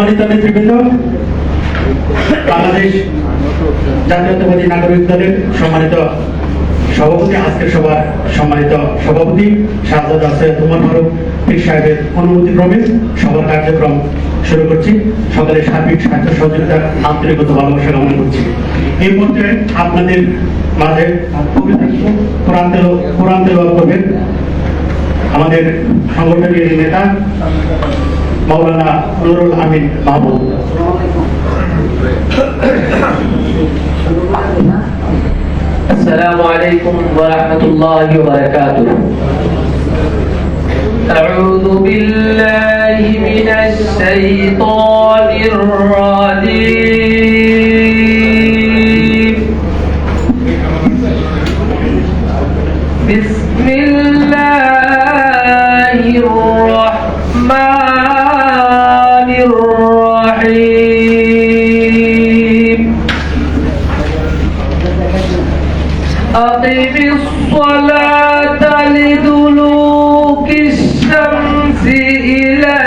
সম্মানিত নেতৃবৃন্দ, বাংলাদেশ জাতীয়তাবাদী নাগরিক দলের সম্মানিত সভাপতি, আজকের সভার সম্মানিত সভাপতি শাহজাদা সৈয়দ উমর ফারুক পীর সাহেবের অনুমতিক্রমে সভার কার্যক্রম শুরু করছি। সকলের সার্বিক সাহায্য সহযোগিতার আন্তরিকতা ভালোবাসা কামনা করছি। এই মুহূর্তে আপনাদের মাঝে কোরআন তেলাওয়াত করবেন আমাদের সংগঠনের নেতা মাওলানা নুরুল আমিন মাহমুদ। السلام عليكم ورحمة الله وبركاته. أعوذ بالله من الشيطان الرجيم. بسم الله الرحمن الرحيم. أقم الصلاة لدلوك الشمس إلى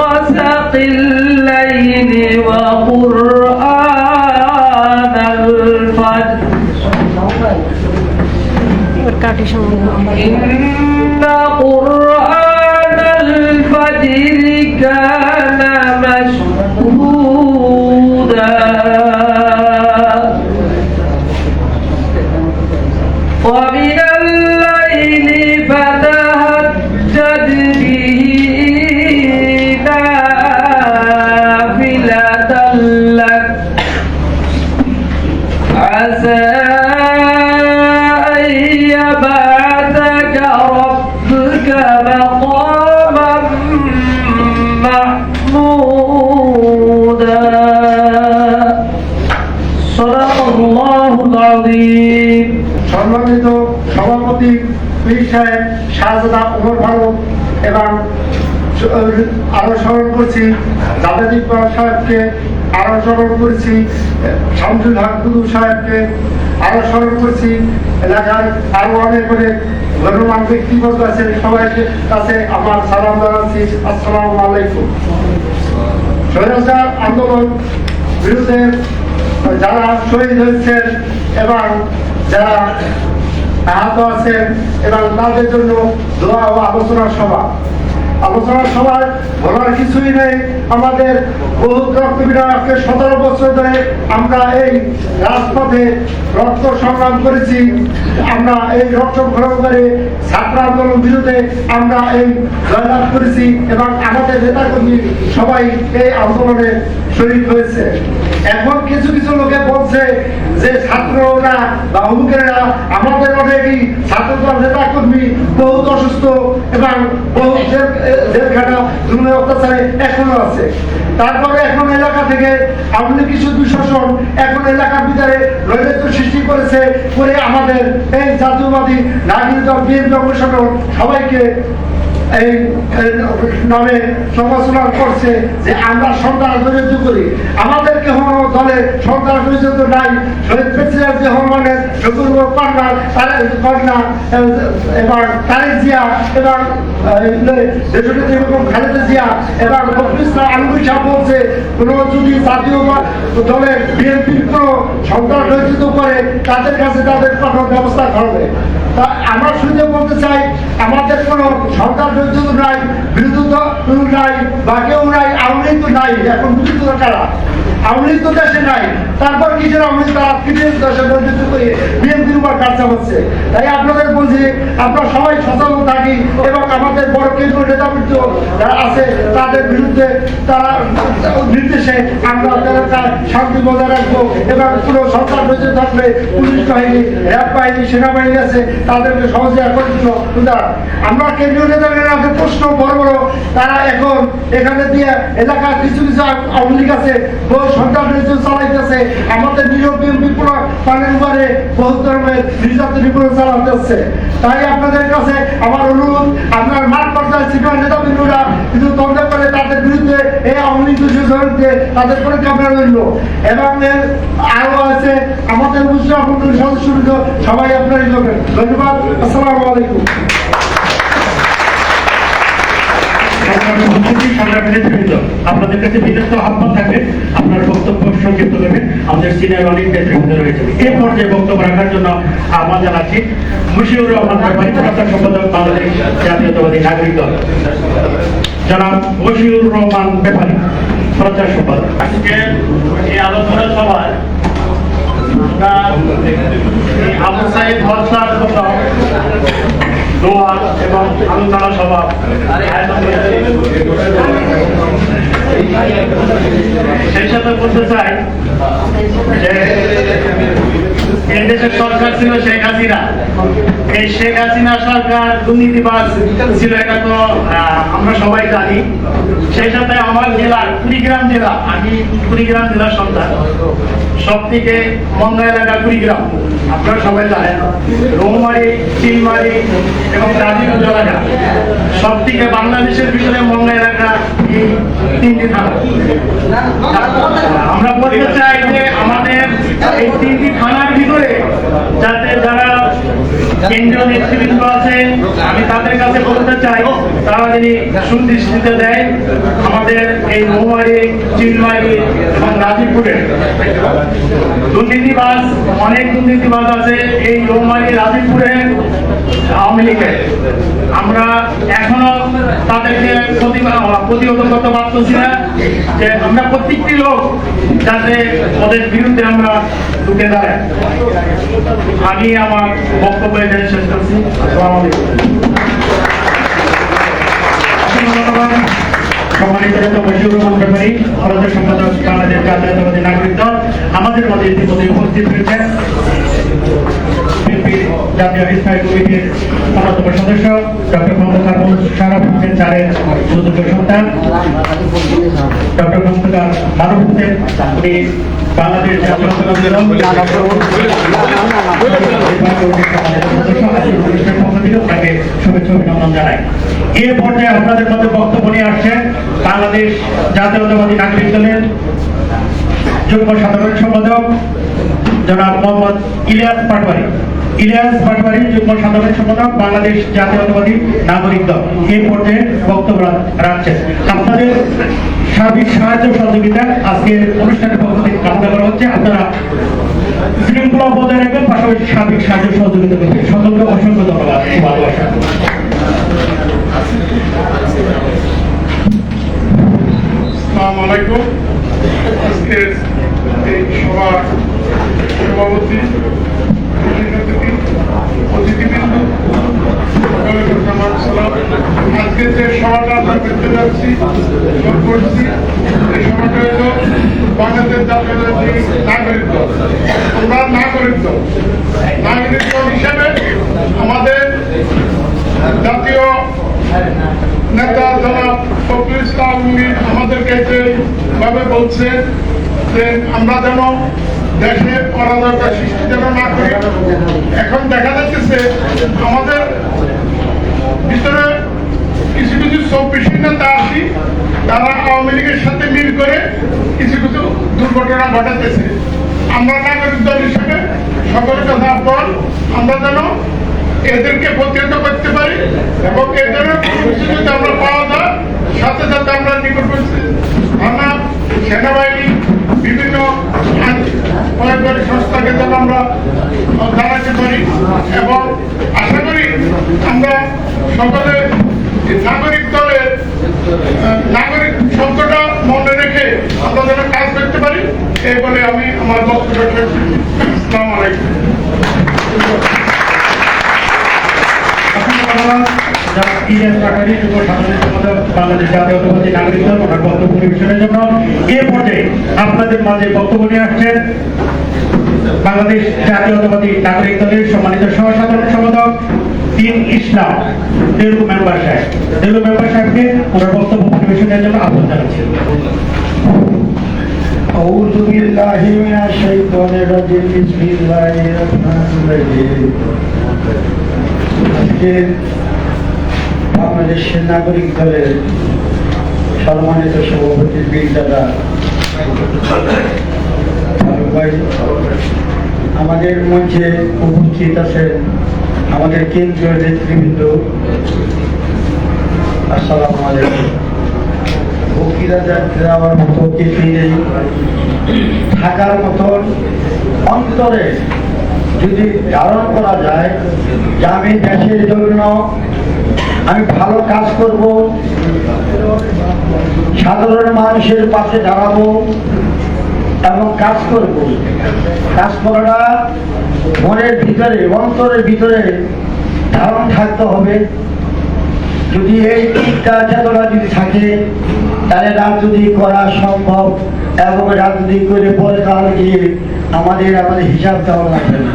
غسق الليل وقرآن الفجر إن قرآن الفجر كان مشهودا ومن الليل فتهجد به نافلة لك عسى أن يبعثك ربك مقاما محمودا صدق الله العظيم. সম্মানিত সভাপতি পীর সাহেব শাহজাদা উমর ফারুক এবং আরো স্মরণ করছি জাভেদ ইকবাল সাহেবকে, আরো স্মরণ করছি শামসুল হক দুদু সাহেবকে, আরো স্মরণ করছি এলাকার আরো অনেক অনেক গণ্যমান্য ব্যক্তিবর্গ আছে, সবাইকে কাছে আমার সালাম জানাচ্ছি। আসসালামু আলাইকুম। স্বৈরাচার আন্দোলন বিরুদ্ধে যারা শহীদ হয়েছেন এবং যারা আহত আছেন এবং তাদের জন্য দোয়া ও আলোচনা সভায় বলার কিছুই নেই। আমাদের বহু রক্তবিরাকে 17 বছর ধরে আমরা এই রাজপথে রক্ত সংগ্রাম করেছি। আমরা এই রক্ত সংগ্রাম করে ছাত্র আন্দোলন বিরুদ্ধে আমরা এই জয়লাভ করেছি এবং আমাদের নেতাকর্মী সবাই এই আন্দোলনে শহীদ হয়েছে। এখন কিছু কিছু লোকে বলছে যে ছাত্ররা বা হুমকেরা আমাদের অনেকই ছাত্রদল নেতাকর্মী বহুত অসুস্থ এবং বহু জেলখানা জুলুম অত্যাচারে এখনো আছে। তারপরে এখন এলাকা থেকে আওয়ামী কিছু দুঃশাসন এখন এলাকার ভিতরে নৈরাজ্য সৃষ্টি করেছে করে আমাদের এই জাতীয়বাদী নাগরিক দল বিএনপি অংশগ্রহণ সবাইকে এই নামে সমালোচনা করছে যে আমরা সন্ত্রাস বিরোধী করি। আমাদের কোনো দলে সন্ত্রাস বিরোধী নাই। শহীদ প্রেসিডেন্ট যে হরমানের শকুর কন্যা এবার তারেক জিয়া এবং দেশনেত্রী বেগম খালেদা জিয়া এবং ইসলাম আলমগীর সাহেব বলছে কোনো যদি জাতীয় দলের বিএনপির কোনো সন্ত্রাস বিরোধী করে তাদের কাছে তাদের কঠোর ব্যবস্থা করবে। তা আমরা শুনতে বলতে চাই আমাদের কোনো সরকার বিরুদ্ধ নাই, বিরোধিতা নাই বা কেউ নাই, আওয়ামী লীগ তো নাই। এখন বিরোধিতা কারা? আওয়ামী লীগ তো দেশে নাই, তারপর কিসের আওয়ামী লীগ তারা দেশে বঞ্চিত করে বিএনপির উপর কার্যা হচ্ছে। তাই আপনাদের বলছি আমরা সবাই সচেতন থাকি এবং আমাদের বড় কেন্দ্রীয় নেতাবৃন্দ যারা আছে তাদের বিরুদ্ধে তারা নির্দেশে আমরা শান্তি বজায় রাখবো এবং কোনো সরকার বেঁচে থাকলে পুলিশ বাহিনী, র্যাব বাহিনী, সেনাবাহিনী আছে তাদেরকে সহজে একত্রিত। আমরা কেন্দ্রীয় নেতাদের প্রশ্ন বড় বড় তারা এখন এখানে দিয়ে এলাকার কিছু কিছু আওয়ামী লীগ আছে বহু সন্ত্রাস চালাইতেছে, আমাদের নিরব বিপ্লব পানের উপরে বহু ধর্মের নির্যাতন বিপ্লব চালাতেছে। তাই আপনাদের কাছে আমার অনুরোধ, আপনার মাঠ পর্যায়ে সিনিয়র নেতাবৃন্দরা কিন্তু তদন্ত করে তাদের বিরুদ্ধে এই আওয়ামী লীগ তাদের করে ক্যামেরা রইল এবং আরো আছে আমাদের মুসলিম সদস্য সবাই আপনারই করবেন। ধন্যবাদ। আসসালামু আলাইকুম। সংগ্রামী নেতৃবৃন্দ, আপনাদের কাছে বিনীত আহ্বান থাকবে, আপনার বক্তব্য সংক্ষিপ্ত করবেন। আমাদের সিনিয়র অনেক নেতৃবৃন্দ রয়েছে। এই পর্যায়ে বক্তব্য রাখার জন্য আহ্বান জানাচ্ছি মশিউর রহমান ব্যাপারী, প্রচার সম্পাদক, বাংলাদেশ জাতীয়তাবাদী নাগরিক দল। জনাব মশিউর রহমান ব্যাপারী, প্রচার সম্পাদক। আজকে এই আলোচনা সভায় আবু সাইদ হত্যার জন্য দোয়া এবং আলোচনা সভা আয়োজন করেছি। সেই সাথে বলতে চাই যে এই দেশের সরকার ছিল শেখ হাসিনা। এই শেখ হাসিনা সরকার দুর্নীতিবাজ ছিল, এটা তো আমরা সবাই জানি। সেই সাথে আমার জেলার কুড়িগ্রাম জেলা, আমি কুড়িগ্রাম জেলার সন্তান, সব থেকে মঙ্গা এলাকা কুড়িগ্রাম, আপনারা সবাই জানেন। রৌমারি, চিলমারি এবং গাজীপুর এলাকা, সব থেকে বাংলাদেশের ভিতরে মঙ্গা এলাকা এই তিনটি থানা। আমরা বলতে চাই যে আমাদের এই তিনটি থানার ভিতরে যাতে যারা কেন্দ্রীয় নেতৃবৃন্দ আছে, আমি তাদের কাছে বলতে চাই তারা যদি সুদৃষ্টিতে দেয় আমাদের এই রৌমারি, চিলমারি এবং গাজীপুরে দুর্নীতিবাজ, অনেক দুর্নীতিবাজ আছে এই রৌমারি, গাজীপুরে আওয়ামী লীগের। আমরা এখনো তাদেরকে প্রতিহত করতে পারতেছি না, যে আমরা প্রত্যেকটি লোক যাতে ওদের বিরুদ্ধে আমরা ঢুকে দাঁড়াই। আমি আমার বক্তব্য এখানে শেষ করছি। আসসালামু আলাইকুম। সম্মানিত নেতা মশিউর রহমান ব্যাপারী, প্রচার সম্পাদক, বাংলাদেশ জাতীয়তাবাদী নাগরিক দল। আমাদের মধ্যে ইতিমধ্যে উপস্থিত রয়েছেন বিএনপির জাতীয় স্থায়ী কমিটির অন্যতম সদস্য ডক্টর খন্দকার শারাফ হোসেন স্যারের সুযোগ্য সন্তান ডক্টর খন্দকার মারুফ হোসেন। উনি বাংলাদেশ জাতীয়তাবাদী দল তাকে শুভেচ্ছা অভিনন্দন জানাই। এ পর্যায়ে আপনাদের মধ্যে বক্তব্য নিয়ে আসছেন বাংলাদেশ জাতীয়তাবাদী নাগরিক দলের যুগ্ম সাধারণ সম্পাদক জনাব মোহাম্মদ ইলিয়াস পাটওয়ারি। ইলিয়াস পাটওয়ারি, যুগ্ম সাধারণ সম্পাদক, বাংলাদেশ জাতীয়তাবাদী নাগরিক দল, এই পর্যায়ে বক্তব্য রাখছেন। আপনাদের সার্বিক সাহায্য সহযোগিতা আজকের অনুষ্ঠানের পক্ষ থেকে কামনা করা হচ্ছে। আপনারা শৃঙ্খলা বজায় রাখবেন, পাশাপাশি সার্বিক সাহায্য সহযোগিতা করবেন। সকলকে অসংখ্য ধন্যবাদ, ভালোবাসা। আসসালামু আলাইকুম। আজকের এই সভার সভাপতি, অতিথিবৃন্দ, আজকে যে সভাটা আমরা করতে যাচ্ছি করছি, এই সভাটা হলো বাংলাদেশ জাতীয়তাবাদী নাগরিক দল। আমরা নাগরিক দল হিসেবে আমাদের জাতীয় নেতা জনাব ফখরুল ইসলাম আলমগীর আমাদেরকে যেভাবে বলছে যে আমরা যেন দেশে অরাজকতা সৃষ্টি যেন না করি। এখন দেখা যাচ্ছে আমাদের ভিতরে কিছু কিছু চব্বিশি নেতা আছি, তারা আওয়ামী লীগের সাথে মিল করে কিছু কিছু দুর্ঘটনা ঘটাতেছে। আমরা নাগরিক দল হিসেবে সকলের কাছে আহ্বান, আমরা যেন এদেরকে প্রতিহত করতে পারি এবং এ ধরনের কিছু যদি আমরা পাওয়া যায়, সাথে সাথে আমরা নিকটবর্তী থানা, সেনাবাহিনী, বিভিন্ন সরকারি সংস্থাকে যেন আমরা জানাতে পারি এবং আশা করি আমরা সকলে নাগরিক দলের নাগরিক শব্দটা মনে রেখে আমরা যেন কাজ করতে পারি, এই বলে আমি আমার বক্তব্য শেষ করছি। আসসালামু আলাইকুম। বাংলাদেশ জাতীয়তাবাদী নাগরিক দল ওনার বক্তব্য পরিবেশনের জন্য এ পর্যায়ে আপনাদের মাঝে বক্তব্য নিয়ে আসছেন বাংলাদেশ জাতীয়তাবাদী নাগরিক দলের সম্মানিত সহসাধারণ সম্পাদক তিন ইসলাম দেলু মেম্বার সাহেব। দেলু মেম্বার সাহেবকে ওনার বক্তব্য পরিবেশনের জন্য আহ্বান জানাচ্ছেন। أعوذ بالله من الشيطان الرجيم بسم الله الرحمن الرحيم আজকে বাংলাদেশের নাগরিক দলের সম্মানিত সভাপতি বীর দাদা আমাদের মঞ্চে উপস্থিত আছেন আমাদের কেন্দ্রীয় নেতৃবৃন্দ, আসসালামু আলাইকুম। বক্তৃতা দেওয়ার মতো কিছুই নেই, থাকার মতন অন্তরে যদি ধারণ করা যায় যে আমি দেশের জন্য আমি ভালো কাজ করব, সাধারণ মানুষের পাশে দাঁড়াবো এবং কাজ করব। কাজ করাটা মনের ভিতরে, অন্তরের ভিতরে ধারণ থাকতে হবে। যদি এই চিন্তা চেতনা যদি থাকে তাহলে রাজনীতি করা সম্ভব, এবং রাজনীতি করে পরে কাল গিয়ে আমাদের হিসাব দেওয়া লাগবে না।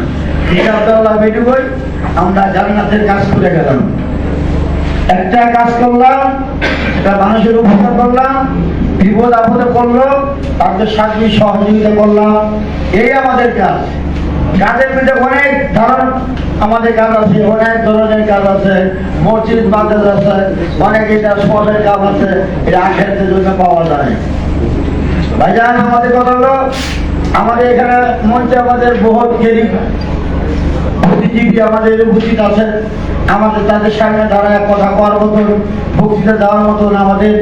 হিসাব দেওয়া লাগবে এটুকুই, আমরা জান্নাতের কাজ করে গেলাম, একটা কাজ করলাম, একটা মানুষের উপকার করলাম, বিপদ আপদে পড়লো তাদের সাথে সহযোগিতা করলাম, এই আমাদের কাজ। কাজের ভিতরে অনেক ধরন আমাদের কাজ আছে, অনেক ধরনের কাজ আছে, মসজিদ মাদ্রাস আছে, অনেক এটা সবের কাজ আছে, এটা আখেরাতের জন্য পাওয়া যায়। ভাইজান, আমাদের কথা হলো আমাদের এখানে মঞ্চে আমাদের বহুত গরিব বুদ্ধিজীবী আমাদের উপস্থিত আছে, আমাদের তাদের সামনে দাঁড়ায় কথা করার মতন, বক্তৃতা দেওয়ার মতন আমাদের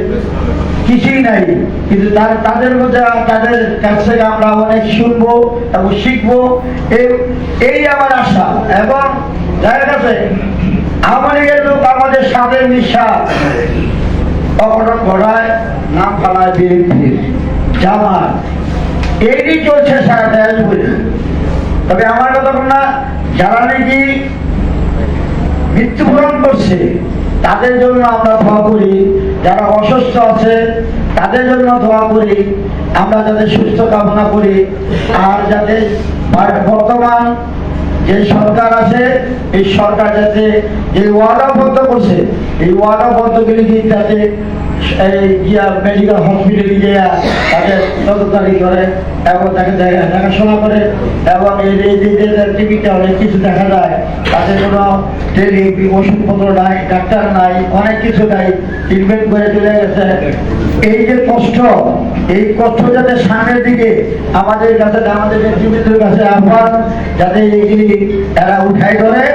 কিছুই নাই, কিন্তু তাদের মধ্যে তাদের কাছ থেকে আমরা অনেক শুনবো এবং শিখবো, এই আমার আশা। এবং যাদের কাছে আমাদের লোক আমাদের সাথে নিঃশ্বাস অঘটন ঘটায়, নাম ফালায় বিএনপি জামাত, এই চলছে সারা দেশ বলে। তবে আমার কথা না, যারা নাকি মৃত্যুবরণ করছে তাদের জন্য আমরা দোয়া করি, যারা অসুস্থ আছে তাদের জন্য দোয়া করি, আমরা যাদের সুস্থ কামনা করি। আর যাতে বর্তমান যে সরকার আছে এই সরকার যাতে যে ওয়াদাবদ্ধ করছে এই ওয়াদাবদ্ধগুলি যাতে মেডিকেল হসপিটালে গিয়ে তাদের নজরদারি করে এবং তাকে দেখাশোনা করে, এবং এই যে টিভিতে অনেক কিছু দেখা যায় তাদের কোনো ওষুধপত্র নাই, ডাক্তার নাই, অনেক কিছু নাই, ট্রিটমেন্ট করে চলে গেছে। এই যে কষ্ট, এই কষ্ট যাতে সামনের দিকে আমাদের কাছে, আমাদের নেতৃবৃন্দের কাছে আহ্বান যাতে এইগুলি এরা উঠাই ধরে।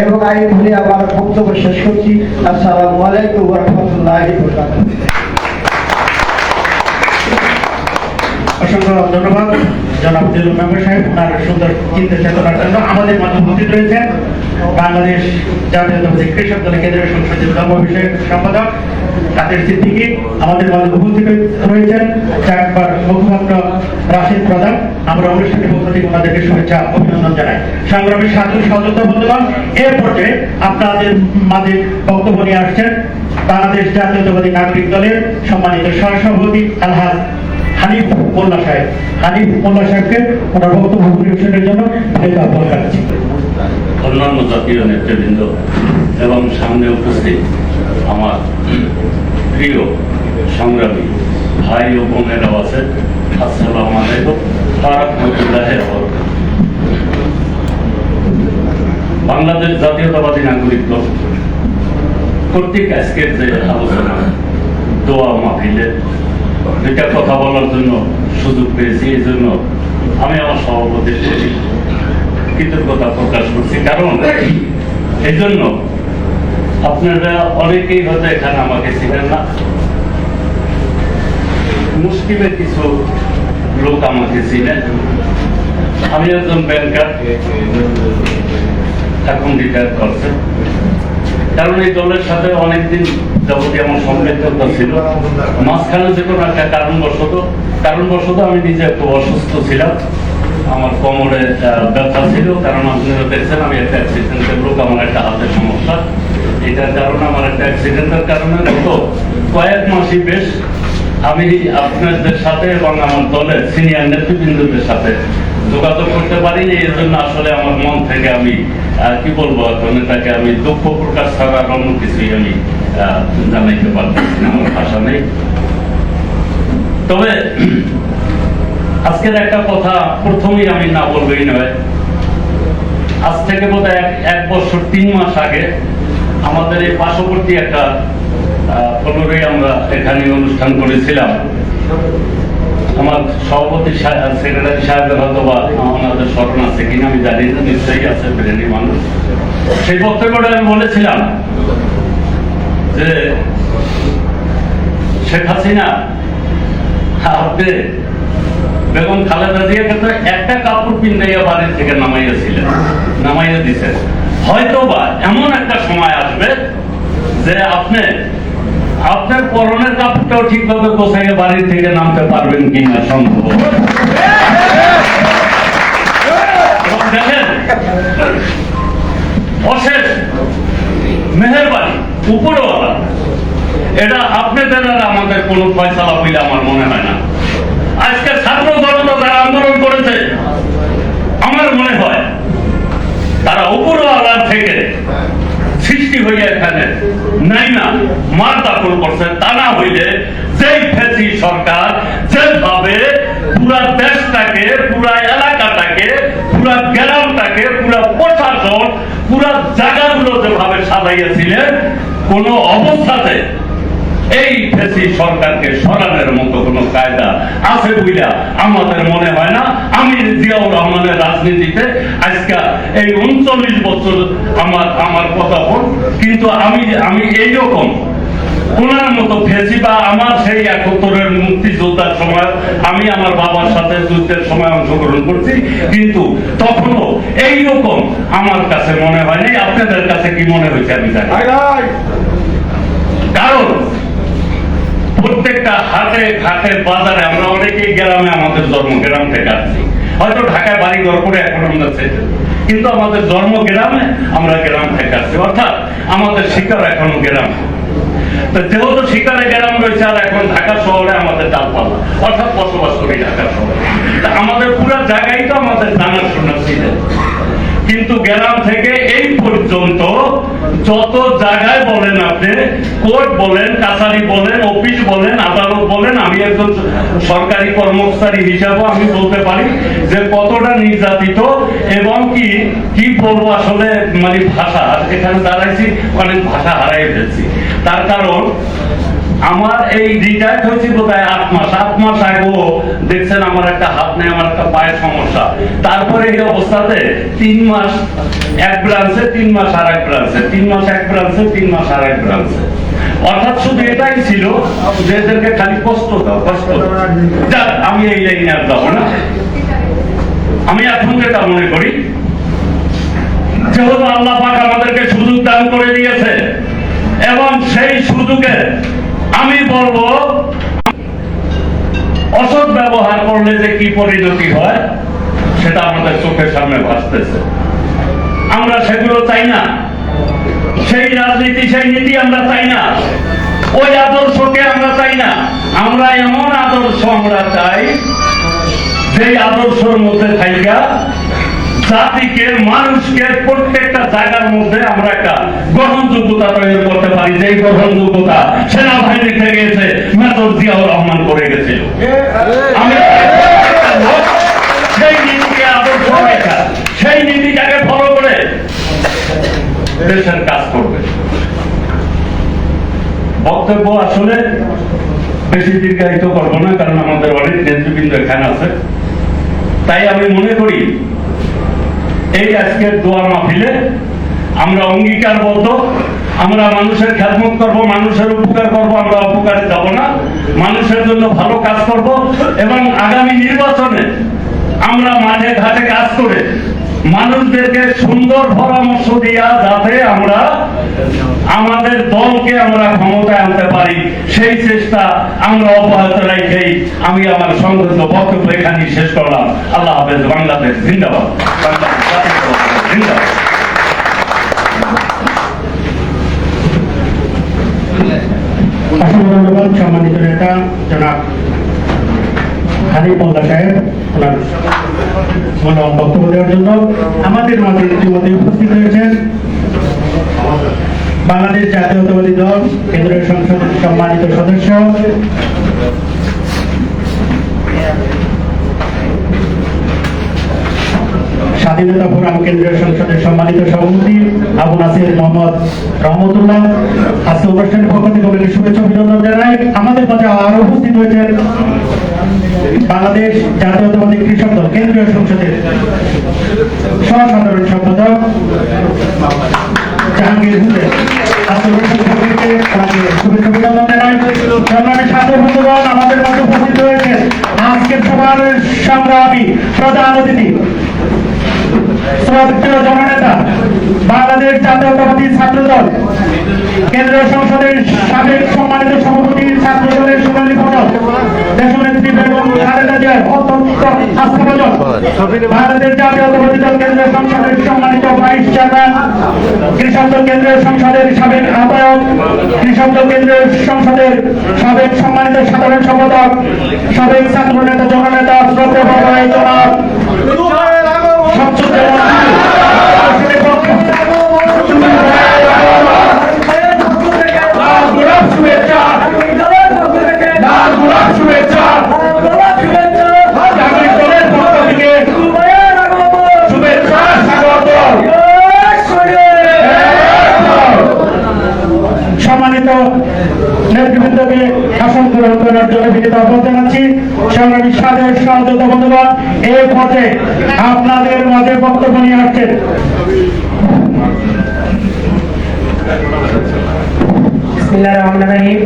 এবং আমি বলে আমার বক্তব্য শেষ করছি। আসসালামু আলাইকুম ওয়া রাহমাতুল্লাহি ওয়া বারাকাতুহু। অসংখ্য ধন্যবাদ জনাব জিল্লুর মেম্বার সাহেব, ওনার সুন্দর চিন্তা চেতনার জন্য। আমাদের মাঝে উপস্থিত রয়েছেন বাংলাদেশ জাতীয়তাবাদী কৃষক দলের কেন্দ্রীয় সংসদীয় ধর্ম বিষয়ক সম্পাদক কাদের সিদ্দিকী, আমাদের মাঝে উপস্থিত রয়েছেন চাকবার মুখপাত্র রাশিদ প্রধান। আমরা অনুষ্ঠানের পক্ষ থেকে ওনাদেরকে শুভেচ্ছা অভিনন্দন জানাই। সংগ্রামী সাধু সহযোদ্ধা বন্ধুগণ, এর পর্যায়ে আপনাদের মাঝে বক্তব্য নিয়ে আসছেন বাংলাদেশ জাতীয়তাবাদী নাগরিক দলের সম্মানিত সহসভাপতি আলহাজ হানিফ মোল্লা সাহেব। হানিফ মোল্লা সাহেবকে ওনার বক্তব্য পরিবেশনের জন্য আহ্বান জানাচ্ছি। অন্যান্য জাতীয় নেতৃবৃন্দ এবং সামনে উপস্থিত আমার প্রিয় সংগ্রামী ভাই ও বোনেরাও আছে, আসসালামু আলাইকুম ওয়া রাহমাতুল্লাহি ওয়া বারাকাতুহু। বাংলাদেশ জাতীয়তাবাদী নাগরিক দল কর্তৃক আজকের যে আলোচনা দোয়া মাহফিলে দুইটা কথা বলার জন্য সুযোগ পেয়েছি, এই জন্য আমি আমার সভাপতির প্রতি কৃতজ্ঞতা প্রকাশ করছি। কারণ এই জন্য আপনারা অনেকেই হয়তো এখানে আমাকে চিনেন না, মুসলিমের কিছু লোক আমাকে চিনেন। আমি একজন ব্যাংকার, এখন রিটায়ার করছে। কারণ এই দলের সাথে অনেকদিন যাবতীয় আমার সম্পৃক্ততা ছিল। মাঝখানে যে কোনো একটা কারণবশত আমি নিজে একটু অসুস্থ ছিলাম, আমার কোমরে ব্যথা ছিল। কারণ আপনারা দেখছেন আমি একটা অ্যাক্সিডেন্টের লোক, আমার একটা হাতের সমস্যা, এটার কারণে আমার একটা অ্যাক্সিডেন্টের কারণে গত কয়েক মাসই বেশ আমি আপনাদের সাথে এবং আমার দলের সিনিয়র নেতৃবৃন্দদের সাথে যোগাযোগ করতে পারিনি। এর জন্য আসলে আমার মন থেকে আমি কি বলবো, এখন এটাকে আমি দুঃখ প্রকাশ ছাড়া অন্য কিছুই আমি জানাইতে পারতেছি না, আমার ভাষা নেই। তবে আজকের একটা কথা প্রথমেই আমি না বলবেই নয়, আজ থেকে বোধহয় 1 বছর 3 মাস আগে আমাদের এই পার্শ্ববর্তী একটা ফ্লোরে আমরা এখানে অনুষ্ঠান করেছিলাম। আমার সভাপতি সেক্রেটারি সাহেবের হয়তো বা আমাদের স্মরণ আছে কিনা আমি জানি না, নিশ্চয়ই আছে, ব্রেনি মানুষ। সেই বক্তব্যটা আমি বলেছিলাম যে শেখ হাসিনা আপনি বেগম খালেদা জিয়াকে তো একটা কাপড় পিন্দাইয়া বাড়ি থেকে নামাইয়া দিছেন। হয়তো বা এমন একটা সময় আসবে যে আপনি আপনার পরনের কাপড়টাও ঠিকভাবে গোছাইয়া বাড়ি থেকে নামতে পারবেন কিনা সম্ভব। দেখেন, অশেষ মেহেরবানি উপরওয়ালা, এটা আপনাদের আর আমাদের কোনো ফয়সালা বলে আমার মনে হয় না। আজকে ছাত্র জনতা যারা আন্দোলন করেছে, আমার মনে হয় তারা উপরওয়ালার থেকে সৃষ্টি হইয়া এখানে নাই না মার দাখল করছে। তা না হইলে যেই ফেসি সরকার যেভাবে পুরা দেশটাকে, পুরা এলাকাটাকে, পুরা গ্রামটাকে, পুরা প্রশাসন, পুরা জায়গাগুলো যেভাবে সাজাইয়াছিলেন, কোন অবস্থাতে এই ফেসি সরকারকে সরানোর মতো কোন কায়দা আছে বইলা আমাদের মনে হয় না। আমি জিয়াউর রহমানের রাজনীতিতে আজকে এই 39 বছর আমার কথা বল, কিন্তু আমি এইরকম ওনার মতো ফেসি বা আমার সেই 71-এর মুক্তিযোদ্ধার সময় আমি আমার বাবার সাথে যুদ্ধের সময় অংশগ্রহণ করছি, কিন্তু তখনও এইরকম আমার কাছে মনে হয়নি। আপনাদের কাছে কি মনে হয়েছে আমি জানি। কারণ প্রত্যেকটা হাটে ঘাটে বাজারে আমরা অনেকেই গ্রামে, আমাদের জন্ম গ্রাম থেকে আসছি, হয়তো ঢাকায় বাড়ি ঘর করে এখন আমরা সেটেল, কিন্তু আমাদের জন্ম গ্রামে, আমরা গ্রাম থেকে আসছি, অর্থাৎ আমাদের শিকার এখনো গ্রাম। তো যেহেতু শিকারে গ্রাম রয়েছে, আর এখন ঢাকা শহরে আমাদের ডালপালা, অর্থাৎ বসবাস করি ঢাকা শহরে, আমাদের পুরো জায়গায় তো আমাদের জানাশোনা ছিল। কিন্তু গ্রাম থেকে এই পর্যন্ত যত জায়গায় বলেন, আপনি কোর্ট বলেন, কাছারি বলেন, অফিস বলেন, আদালত বলেন, আমি একজন সরকারি কর্মচারী হিসাবে আমি বলতে পারি যে কতটা নির্যাতিত এবং কি বলবো আসলে, মানে ভাষা, এখানে দাঁড়াইছি অনেক ভাষা হারাই ফেলছি। তার কারণ আমার এই রিটায়ার্ড হয়েছি বোধহয় 8 মাস আগেও দেখছেন আমার একটা হাত নেই, আমার একটা পায়ের সমস্যা। তারপরে এই অবস্থাতে 3 মাস এক ব্রাঞ্চে, 3 মাস আর এক ব্রাঞ্চে, 3 মাস এক ব্রাঞ্চে, 3 মাস আর এক ব্রাঞ্চে, অর্থাৎ শুধু এটাই ছিল যে এদেরকে খালি কষ্ট দাও, কষ্ট দাও। যাক, আমি এই লাইনে আর যাবো না। আমি এখন যেটা মনে করি, যেহেতু আল্লাহ পাক আমাদেরকে সুযোগ দান করে দিয়েছে এবং সেই সুযোগে আমি বলবো অসৎ ব্যবহার করলে যে কি পরিণতি হয় সেটা আমাদের চোখের সামনে ভাসতেছে। আমরা সেগুলো চাই না, সেই রাজনীতি, সেই নীতি আমরা চাই না, ওই আদর্শকে আমরা চাই না। আমরা এমন আদর্শ আমরা চাই যেই আদর্শের মধ্যে থাইকা জাতিকে, মানুষকে প্রত্যেকটা জায়গার মধ্যে আমরা একটা গ্রহণযোগ্যতা তৈরি করতে পারি। যেই গ্রহণযোগ্যতা সেনাবাহিনী থেকে এসে মেজর জিয়াউর রহমান করে গেছিল। আমি সেই নীতিকে আদর্শ রেখা, সেই নীতিটাকে ফলো করে দেশের কাজ করবে। বক্তব্য আসলে বেশি দীর্ঘায়িত করবো না, কারণ আমাদের অনেক নেতৃবৃন্দ এখানে আছে। তাই আমি মনে করি এই আজকের দোয়া মাহফিলে আমরা অঙ্গীকারবদ্ধ, আমরা মানুষের খেদমত করব, মানুষের উপকার করব, আমরা অপকারে যাব না, মানুষের জন্য ভালো কাজ করব এবং আগামী নির্বাচনে আমরা মাঠে ঘাটে কাজ করে মানুষদেরকে সুন্দর পরামর্শ দিয়া যাতে আমরা আমাদের দলকে আমরা ক্ষমতায় আনতে পারি, সেই চেষ্টা আমরা অব্যাহত রেখেই আমি আমার সংক্ষিপ্ত বক্তব্য এখানেই শেষ করলাম। আল্লাহ হাফেজ। বাংলাদেশ জিন্দাবাদ। বাংলাদেশ জিন্দাবাদ। অসংখ্য ধন্যবাদ সম্মানিত নেতা জনাব হানিফ মোল্লা সাহেব ওনার মূল্যবান বক্তব্য দেওয়ার জন্য। আমাদের মাঝে ইতিমধ্যে উপস্থিত হয়েছেন বাংলাদেশ জাতীয়তাবাদী দল কেন্দ্রীয় সংসদের সম্মানিত সদস্য স্বাধীনতা ফোরাম কেন্দ্রীয় সংসদের সম্মানিত সভাপতি আবু নাসির মোহাম্মদ রহমতুল্লাহ। আজকে অনুষ্ঠানের পক্ষ থেকে অনেক শুভেচ্ছা অভিনন্দন জানাই। আমাদের মাঝে আরো উপস্থিত হয়েছেন বাংলাদেশ জাতীয়তাবাদী কৃষক দল কেন্দ্রীয় সংসদের সহসাধারণ সম্পাদক জাহাঙ্গীর হোসেন। আজকে অনুষ্ঠান শুভেচ্ছা অভিনন্দন জানাই। সংগ্রামী ছাত্র বন্ধুগণ, আমাদের মধ্যে উপস্থিত হয়েছেন আজকের সভার সংগ্রামী প্রধান অতিথি, শ্রদ্ধেয় জননেতা, বাংলাদেশ জাতীয়তাবাদী ছাত্রদল কেন্দ্রীয় সংসদের সাবেক সম্মানিত সভাপতি, ছাত্র দলের সোনালী ফসল, দেশনেত্রী বেগম খালেদা জিয়ার অত্যন্ত আস্থাভাজন, বাংলাদেশ জাতীয়তাবাদী দল কেন্দ্রীয় সংসদের সম্মানিত ভাইস চেয়ারম্যান, কৃষক দল কেন্দ্রীয় সংসদের সাবেক আহ্বায়ক, কৃষক দল কেন্দ্রীয় সংসদের সাবেক সম্মানিত সাধারণ সম্পাদক, সাবেক ছাত্র নেতা, জননেতা, শ্রদ্ধেয় বাবাই জনাব সম্মানিত নেতৃবৃন্দকে আসন গ্রহণ করার জন্য বিনীত আহ্বান জানাচ্ছি। সংগ্রামী সাথের সহযোগিতা বন্ধুগণ, এই পথে আপনাদের মাঝে বক্তব্য নিয়ে আসছেন বিসমিল্লাহির রহমানির রহিম।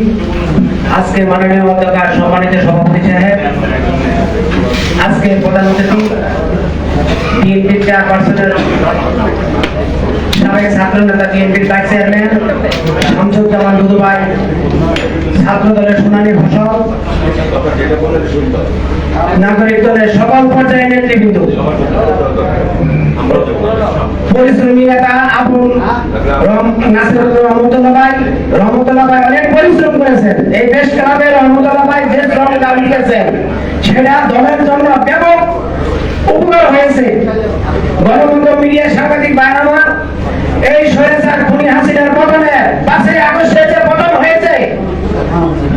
আজকে মাননীয় অধ্যক্ষ সম্মানিত সভাপতি সাহেব, আজকে প্রধান অতিথি বিএনপির চেয়ারপারসনের সাবেক ছাত্র নেতা, বিএনপির ভাইস চেয়ারম্যান শামসুজ্জামান দুদু ভাই, ছাত্র দলের সোনালী ফসল, নাগরিক দলের সকল পর্যায়ের নেতৃবৃন্দ, পরিশ্রমী নেতা আবুল রহমতুল্লাহ ভাই অনেক পরিশ্রম করেছেন। এই দেশ ক্লাবে রহমতুল্লাহ ভাই যে শ্রম দাবি করেছেন সেটা দলের জন্য ব্যাপক উপকার হয়েছে। গণতন্ত্র মিডিয়া সাংবাদিক বায়নামা, এই স্বৈরাচার খুনি হাসিনার পতনে 5ই আগস্টে যে পতন হয়েছে,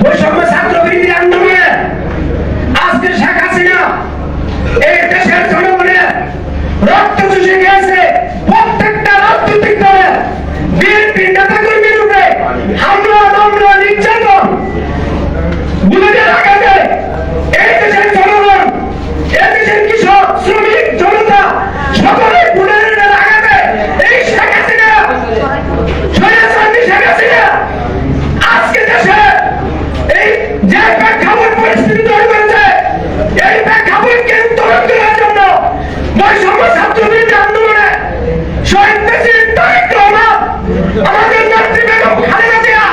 বৈষম্য ছাত্র বিরোধী আন্দোলনে আজকে শেখ হাসিনা এই দেশের জনগণের রক্ত চুষে গিয়েছে। প্রত্যেকটা রাজনৈতিক দলের বিএনপির নেতাকর্মীর উপরে হামলা, মামলা, নির্যাতন, বুলেটের আঘাতে এই দেশের জনগণ, এই দেশের কৃষক, শ্রমিক, জনতা সকলে বুলেটের আঘাতে এই শেখ হাসিনা, স্বৈরাচারী শেখ হাসিনা আজকে দেশে এই যে প্রেক্ষাপট পরিস্থিতি তৈরি করেছে, এই প্রেক্ষাপটকে উত্তরণ করার জন্য বৈষম্য ছাত্র বিরোধী আন্দোলনে শহীদ প্রেসিডেন্ট তারেক রহমান, আমাদের নেত্রী বেগম খালেদা জিয়া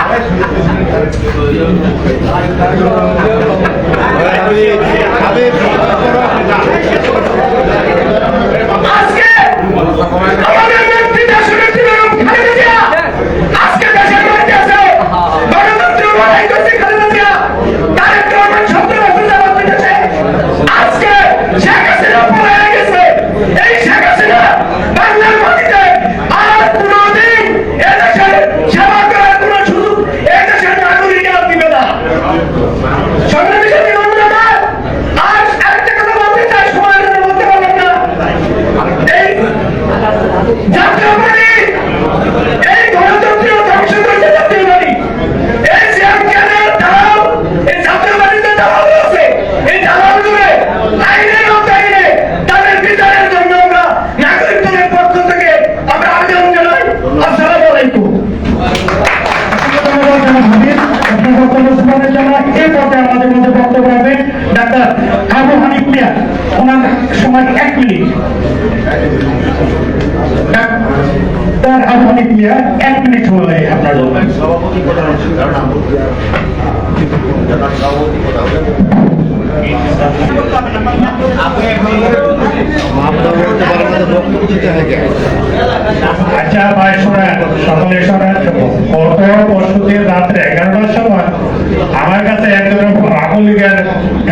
আজকে আমাদের নেত্রী দেশনেত্রী বেগম খালেদা জিয়া আজকে দেশের মধ্যে আছে। গণতন্ত্র লড়াই করছে খালেদা জিয়া, তারেক রহমান 17 বছর যাবত বিদেশে। আজকে শেখ হাসিনা পলায়ে গেছে। এই শেখ হাসিনা বাংলার মাটিতে আর কোনদিন এদেশের সেবা করার কোন সুযোগ এদেশের নাগরিক আর দিবে না। সংগ্রামী সাথী বন্ধুরা, আর আরেকটা কথা বলতে চাই, সময়ের জন্য বলতে পারলাম না। এই জাতীয়বাদী, এই গণতন্ত্র ধ্বংস করেছে জাতীয়বাদী, এই সিয়ামকের দালাল, এই জাতীয়বাদীতে দালাল আছে। এই দালালগুলো আইনের আওতায় তাদের বিচারের জন্য আমরা নাগরিক দলের পক্ষ থেকে আমরা আবেদন জানাই। আসসালামু আলাইকুম। আপনার বক্তব্য শুনবার জন্য এই পথে আমাদের মধ্যে বক্তব্য রাখবেন ডাক্তার আবু হানিফ মিয়া। ওনার সময় 1 মিনিট। ডাক্তার আবু হানিফ মিয়া 1 মিনিট সময় আপনার জন্য। আচ্ছা ভাই শোনেন, সকলে শোনেন। গত পরশুদিন রাত্রে 11টার সময় আমার কাছে একজন আওয়ামী লীগের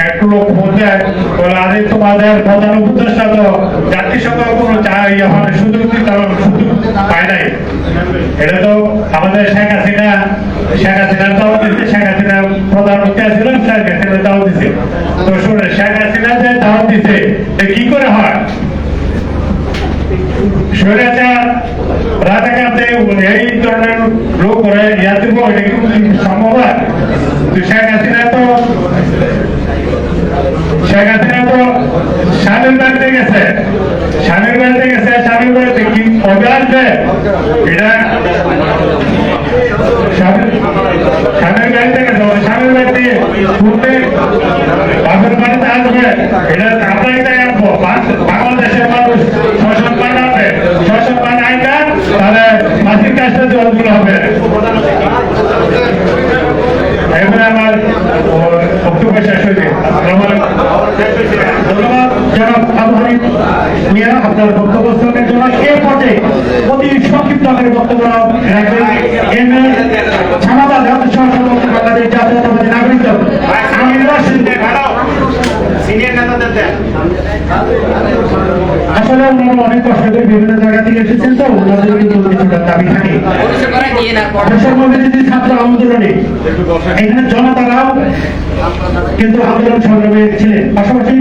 একটু লোক ফোন দেয়, বলে আরে তোমাদের প্রধান উপদেষ্টা তো জাতিসংঘ কোনো সুযোগ পায় নাই। এটা তো আমাদের শেখ হাসিনার দাও দিচ্ছে, শেখ হাসিনা প্রধানমন্ত্রী ছিল, শেখ হাসিনা দাও দিচ্ছে। তো শুনে শেখ হাসিনা যে দাও দিচ্ছে কি করে হয়? স্বৈরাচার রাজাকারদের এই ধরনের লোক করে ইয়া দিব, এটা কি সম্ভব হয়? শেখ হাসিনা তো স্বামীর বাড়িতে গেছে, স্বামীর বাড়িতে কি কবে আসবে? এটা স্বামীর বাড়িতে গেছে, স্বামীর বাড়িতে ঘুরতে বাপের বাড়িতে আসবে, এটা আপনাকে তাই আসবো। বাংলাদেশের মানুষ সসম্মান হবে, সসম্মান আইনটা তাহলে মাসিক কাজটা জলগুলো হবে। এবারে আমার বক্তব্য শেষ হয়েছে। ধন্যবাদ জনাব আবু হানিফ মিয়া আপনার বক্তব্য শ্রবণের জন্য। এর পর্যায়ে অতি সংক্ষিপ্ত আকারে বক্তব্য রাখবেন ছামাদা জাতীয় সংসদ বাংলাদেশ জাতীয়তাবাদী নাগরিক দল আমির রশিদ। আসলে ওনারা অনেক কষ্ট করে বিভিন্ন জায়গা থেকে এসেছেন, তো ওনাদের কিন্তু কিছুটা দাবি থাকে। বৈষম্যবিরোধী ছাত্র আন্দোলনে এখানে জনতারাও কিন্তু আন্দোলন সংগ্রামে ছিলেন, পাশাপাশি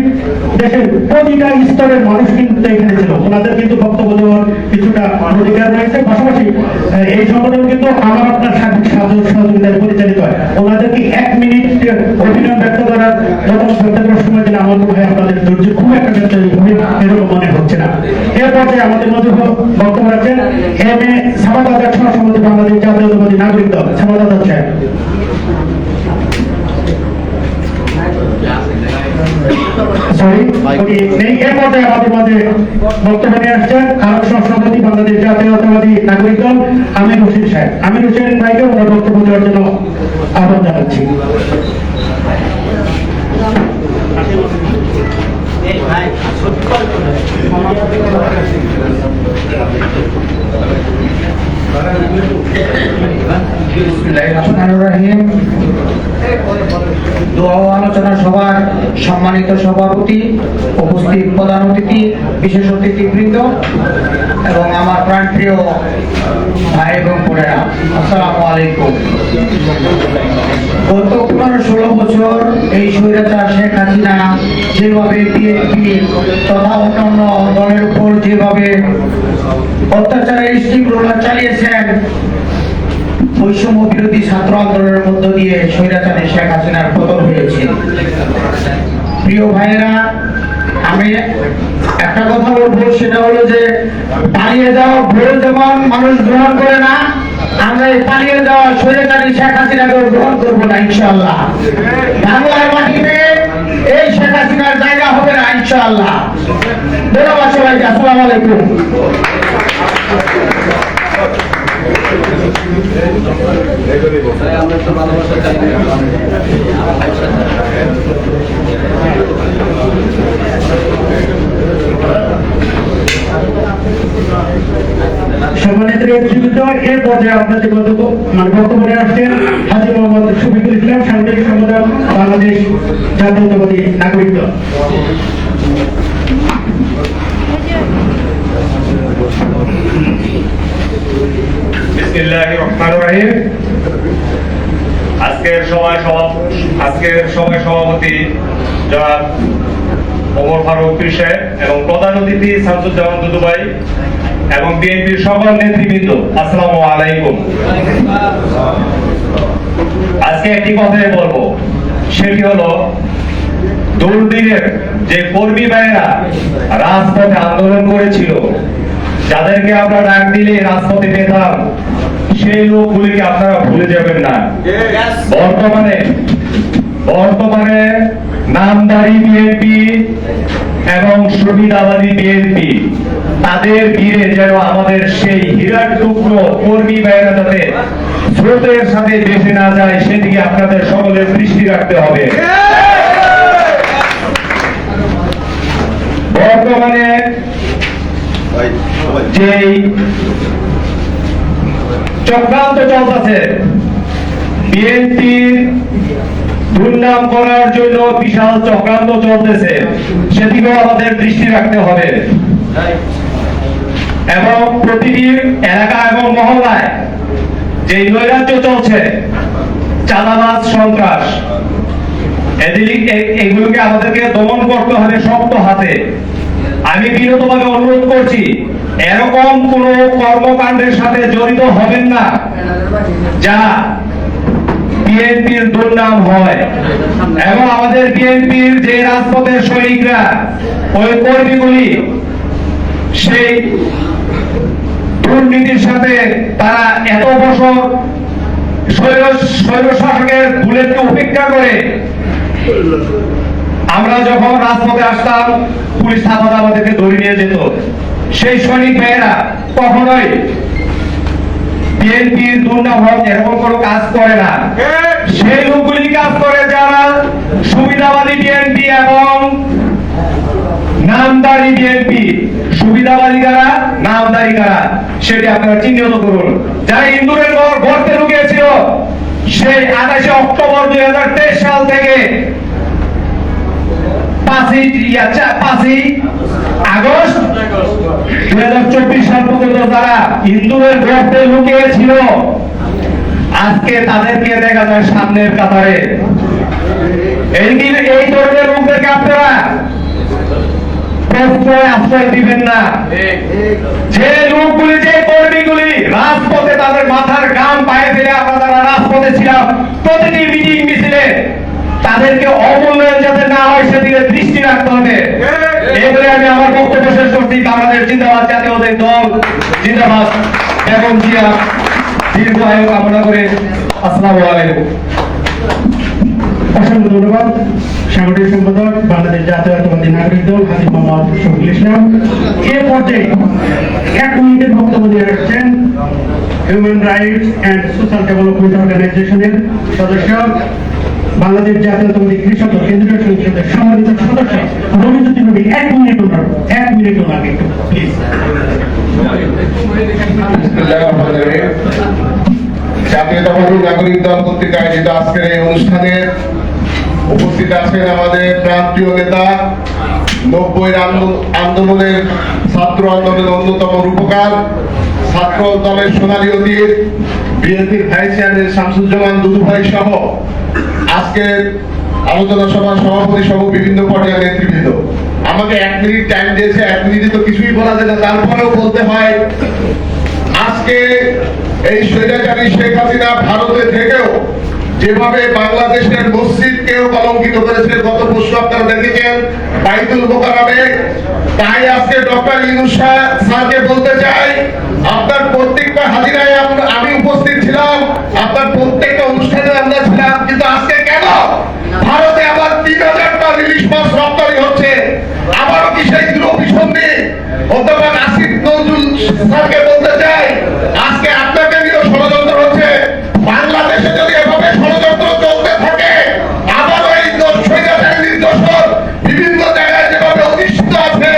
দেশের প্রতিটা স্তরের মানুষ কিন্তু এখানে ছিল। ওনাদের কিন্তু বক্তব্য দেওয়ার কিছুটা অধিকার রয়েছে। পাশাপাশি এই সংগঠন কিন্তু আমার আপনার সার্বিক সহযোগিতায় পরিচালিত হয়। ওনাদেরকে 1 মিনিট অভিনয় ব্যক্ত করার মতামত ব্যক্ত করার সময় দিলে আমার মনে হয় আপনাদের ধৈর্য খুব একটা এরকম মনে হচ্ছে না। এর পর্যায়ে আমাদের মধ্যে বক্তব্য রাখছেন এম.এ. সামাদ আজাদ সহসভাপতি বাংলাদেশ জাতীয়তাবাদী নাগরিক দল। সামাদ আজাদ সাহেব। এর পর্যায়ে আমাদের মাঝে বক্তব্য নিয়ে আসছেন আরো সহসভাপতি বাংলাদেশ জাতীয়তাবাদী নাগরিক দল আমির হোসেন সাহেব। আমির হোসেন ভাইকে ওনার বক্তব্য দেওয়ার জন্য আহ্বান জানাচ্ছি। দোয়া ও আলোচনা সভার সম্মানিত সভাপতি, উপস্থিত প্রধান অতিথি, বিশেষ অতিথিবৃন্দ এবং আমার প্রাণপ্রিয় ভাই এবং বোনেরা, আসসালামু আলাইকুম। গত 15-16 বছর এই স্বৈরাচার শেখ হাসিনা যেভাবে বিএনপি তথা অন্যান্য দলের উপর যেভাবে অত্যাচারের স্টিমরোলার চালিয়েছেন, বৈষম্য বিরোধী ছাত্র আন্দোলনের মধ্য দিয়ে স্বৈরাচারী শেখ হাসিনার পতন হয়েছে। প্রিয় ভাইয়েরা, আমি একটা কথা বলবো, সেটা হলো যে পালিয়ে যাওয়া ভুল যেমন মানুষ গ্রহণ করে না, আমরা এই পালিয়ে যাওয়া স্বৈরাচারী শেখ হাসিনাকে গ্রহণ করবো না ইনশাআল্লাহ। বাংলার মাটিতে এই শেখ হাসিনার জায়গা হবে না ইনশাআল্লাহ। ধন্যবাদ সবাইকে। আসসালামু আলাইকুম। সম্মানিত নেতৃবৃন্দ, এর পর্যায়ে আপনাদের বক্তব্য নিয়ে আসছেন হাজী মোহাম্মদ শফিকুল ইসলাম, সাংগঠনিক সম্পাদক বাংলাদেশ জাতীয়তাবাদী নাগরিক দল। বিসমিল্লাহির রহমানির রহিম। আজকের সভায় সভাপতি জনাব ওমর ফারুক পীর সাহেব এবং প্রধান অতিথি শামসুজ্জামান দুদু ভাই এবং বিএনপির সকল নেতৃবৃন্দ, আসসালামু আলাইকুম। আজকে একটি কথাই বলবো, সেটি হলো দুর্দিনের যে কর্মী ভাইয়েরা রাজপথে আন্দোলন করেছিল, যাদেরকে আমরা ডাক দিলে রাজপথে পেতাম, সেই লোকগুলিকে আপনারা ভুলে যাবেন না। বর্তমানে নামদারি বিএনপি এবং সুবিধাবাদী বিএনপি, তাদের ভিড়ে যেন আমাদের সেই হীরার টুকরো কর্মী ভাইয়েরা যাতে স্রোতের সাথে ভেসে না যায়, সেদিকে আপনাদের সকলের দৃষ্টি রাখতে হবে। বর্তমানে যেই চক্রান্ত চলতেছে, বিএনপির দুর্নাম করার জন্য বিশাল চক্রান্ত চলতেছে, সেদিকেও আমাদের দৃষ্টি রাখতে হবে। এবং প্রতিটি এলাকা এবং মহল্লায় যে নৈরাজ্য চলছে, চাঁদাবাজ, সন্ত্রাস, এগুলোকে আমাদেরকে দমন করতে হবে শক্ত হাতে। আমি বিনীতভাবে অনুরোধ করছি, এরকম কোন কর্মকাণ্ডের সাথে জড়িত হবেন না যা বিএনপির দুর্নাম হয়। এবং আমাদের বিএনপির যে রাজপথের সৈনিকরা, ওই কর্মীগুলি সেই দুর্নীতির সাথে তারা এত বছর স্বৈর শাসকের বুলেটকে উপেক্ষা করে আমরা যখন রাজপথে আসতাম, পুলিশ থানাতে আমাদেরকে ধরে নিয়ে যেত। সেই সৈনিক ভাইয়েরা কখনোই বিএনপির দুর্নাম এরকম কোনো কাজ করে না। সেই লোকগুলি কাজ করে যারা সুবিধাবাদী বিএনপি এবং নামদারি বিএনপি। সুবিধাবাদী কারা, নামদারি কারা, সেটি আপনারা চিহ্নিত করুন। যারা ইন্দুরের গর্তে ঢুকিয়েছিল সেই 28 অক্টোবর 2023 সাল থেকে 5ই আগস্ট 2024 সাল পর্যন্ত যারা ইন্দুরের গর্তে লুকিয়েছিল, আজকে তাদেরকে দেখা যায় সামনের কাতারে। এই ধরনের লোকদেরকে আপনারা আশ্রয় দিবেন না। যে লোকগুলি, যে কর্মীগুলি রাজপথে তাদের মাথার গাম পায়ে ফেলে আমরা যারা রাজপথে ছিলাম, প্রতিটি মিটিং মিছিলে তাদেরকে অমূল্যায়ন যাতে না হয় সেদিকে দৃষ্টি রাখতে হবে। এবারে আমি আমার বক্তব্য শেষ করছি। বাংলাদেশ জিন্দাবাদ, জাতীয়তাবাদী দল জিন্দাবাদ। বেগম জিয়া দীর্ঘ আয়ু কামনা করে আসসালামু আলাইকুম। অসংখ্য ধন্যবাদ। সাংগঠনিক সম্পাদক বাংলাদেশ জাতীয়তাবাদী নাগরিক দল হাজী মোহাম্মদ শফিকুল ইসলাম। এ পর্যায়ে 1 মিনিটের বক্তব্য দিয়ে আসছেন human rights and social development অর্গানাইজেশনের সদস্য, বাংলাদেশ জাতীয়তাবাদী কৃষক কেন্দ্রীয় সংসদের সম্মানিত সদস্য রবিজ্যোতি নবী। 1 মিনিট ওনাকে প্লিজ। জাতীয়তাবাদী নাগরিক দল কর্তৃক আয়োজিত আজকের এই অনুষ্ঠানে উপস্থিত আছেন আমাদের প্রান্তীয় নেতা, 90 আন্দোলনের ছাত্র আন্দোলনের অন্যতম রূপকার, ছাত্র দলের সোনালী অতীত, বিএনপির ভাইস চেয়ারম্যান শামসুজ্জামান দুদু ভাই সহ আজকের আলোচনা সভার সভাপতি সহ বিভিন্ন পর্যায়ের নেতৃবৃন্দ। আমাকে 1 মিনিট টাইম দিয়েছে, 1 মিনিটে তো কিছুই বলা যায় না, তারপরেও বলতে হয়। আজকে এই স্বৈরাচারী শেখ হাসিনা ভারতে থেকেও যেভাবে বাংলাদেশের মসজিদকেও কলঙ্কিত করেছে, গত পরশু আপনারা দেখেছেন বাইতুল মোকাররমে। তাই আজকে ডক্টর ইউনূস স্যারকে বলতে চাই, আপনার প্রত্যেকটা হাজিরায় আমি উপস্থিত ছিলাম, আপনার প্রত্যেকটা অনুষ্ঠানে আমরা ছিলাম, কিন্তু আজকে কেন ভারতে আবার 3000 টন ইলিশ মাছ রপ্তানি হচ্ছে? আবারও কি সেই দুরভিসন্ধি? অধ্যাপক আসিফ নজরুল স্যারকে বলতে চাই, আজকে আপনাকে নিয়েও ষড়যন্ত্র হচ্ছে। বাংলাদেশে যদি এভাবে ষড়যন্ত্র চলতে থাকে, আবারও এই স্বৈরাচারী দোষর বিভিন্ন জায়গায় যেভাবে অধিষ্ঠিত আছে,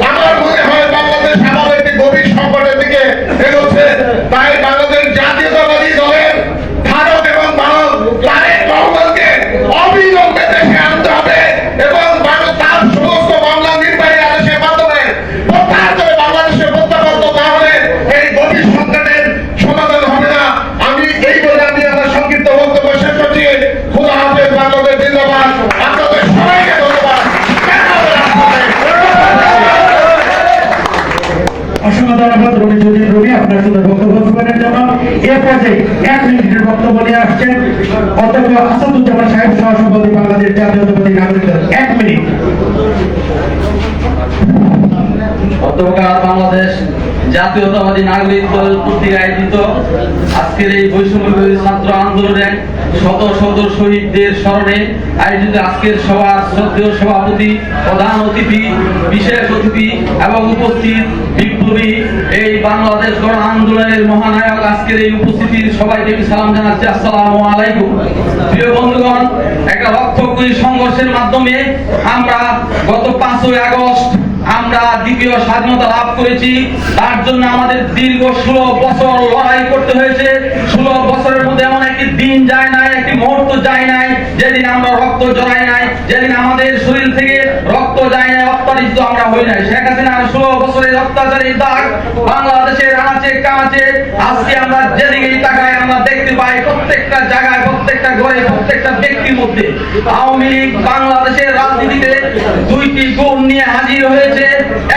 আমার মনে হয় বাংলাদেশ আবার একটি গভীর সংকটের দিকে এগোচ্ছে। তাই বাংলাদেশ জাতীয়তাবাদী দলের ভারত এবং তারেক রহমানকে অবিলম্বে দেশে আনতে হবে এবং তার সমস্ত মামলা নির্বাহী আদেশের মাধ্যমে প্রত্যাহার করে বাংলাদেশে প্রত্যাবর্ত না হলে এই গভীর সংকটের সমাধান হবে না। আমি এই বলে আমি আমার সংক্ষিপ্ত বক্তব্য শেষ করছি। খোদা হাফেজ। বাংলাদেশ জিন্দাবাদ। আপনাদের সবাইকে ধন্যবাদ। অসংখ্য ধন্যবাদ রবিজ্যোতি নবী আপনার সুন্দর বক্তব্য উপস্থাপনের জন্য। এ পর্যায়ে 1 মিনিটের বক্তব্য নিয়ে আসছেন অধ্যক্ষ আসাদুজ্জামান সাহেব, সহসভাপতি বাংলাদেশ জাতীয়তাবাদী নাগরিক দল। 1 মিনিট। গতকাল বাংলাদেশ জাতীয়তাবাদী নাগরিক দল কর্তৃক আয়োজিত আজকের এই বৈষম্য বিরোধী ছাত্র আন্দোলনে শত শত শহীদদের স্মরণে আয়োজিত আজকের সভার শ্রদ্ধেয় সভাপতি, প্রধান অতিথি, বিশেষ অতিথি এবং উপস্থিত বিপ্লবী এই বাংলাদেশ গণ আন্দোলনের মহানায়ক, আজকের এই উপস্থিতির সবাইকে সালাম জানাচ্ছি। আসসালামু আলাইকুম। প্রিয় বন্ধুগণ, একটা রক্তক্ষয়ী সংঘর্ষের মাধ্যমে আমরা গত 5ই আগস্ট আমরা দ্বিতীয় স্বাধীনতা লাভ করেছি। তার জন্য আমাদের দীর্ঘ 16 বছর লড়াই করতে হয়েছে। 16 বছরের মধ্যে এমন একটি দিন যায় নাই, একটি মুহূর্ত যায় নাই যেদিন আমরা রক্ত জড়াই নাই, যেদিন আমাদের শরীর থেকে রক্ত যায় নাই, অত্যাচারিত আমরা হই নাই। শেখ হাসিনার 16 বছরের অত্যাচারের দাগ বাংলাদেশের আনাচে কানাচে আজকে আমরা যেদিকেই তাকাই আমরা দেখতে পাই প্রত্যেকটা জায়গায়, প্রত্যেকটা ঘরে, প্রত্যেকটা ব্যক্তির মধ্যে আওয়ামী লীগ বাংলাদেশের রাজনীতিতে 2টি গুণ নিয়ে হাজির হয়েছে।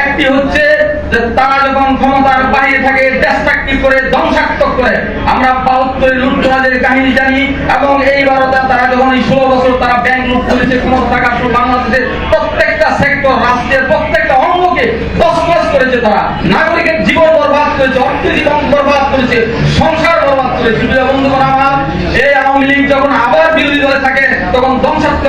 একটি হচ্ছে যে তারা যখন ক্ষমতার বাইরে থাকে ডিস্ট্রাকটিভ করে, ধ্বংসাত্মক করে। আমরা 72 লুটতরাজের কাহিনী জানি এবং এইবারও তারা যখন এই 16 বছর তারা ব্যাংক লুট করেছে, ক্ষমতা থাকার পর বাংলাদেশের প্রত্যেকটা সেক্টর, রাষ্ট্রের প্রত্যেকটা অঙ্গকে তছনছ করেছে। তারা নাগরিকের জীবন বরবাদ করেছে, অর্থনীতি বরবাদ করেছে, সংসার বরবাদ করেছে। বন্ধুগণ আমার,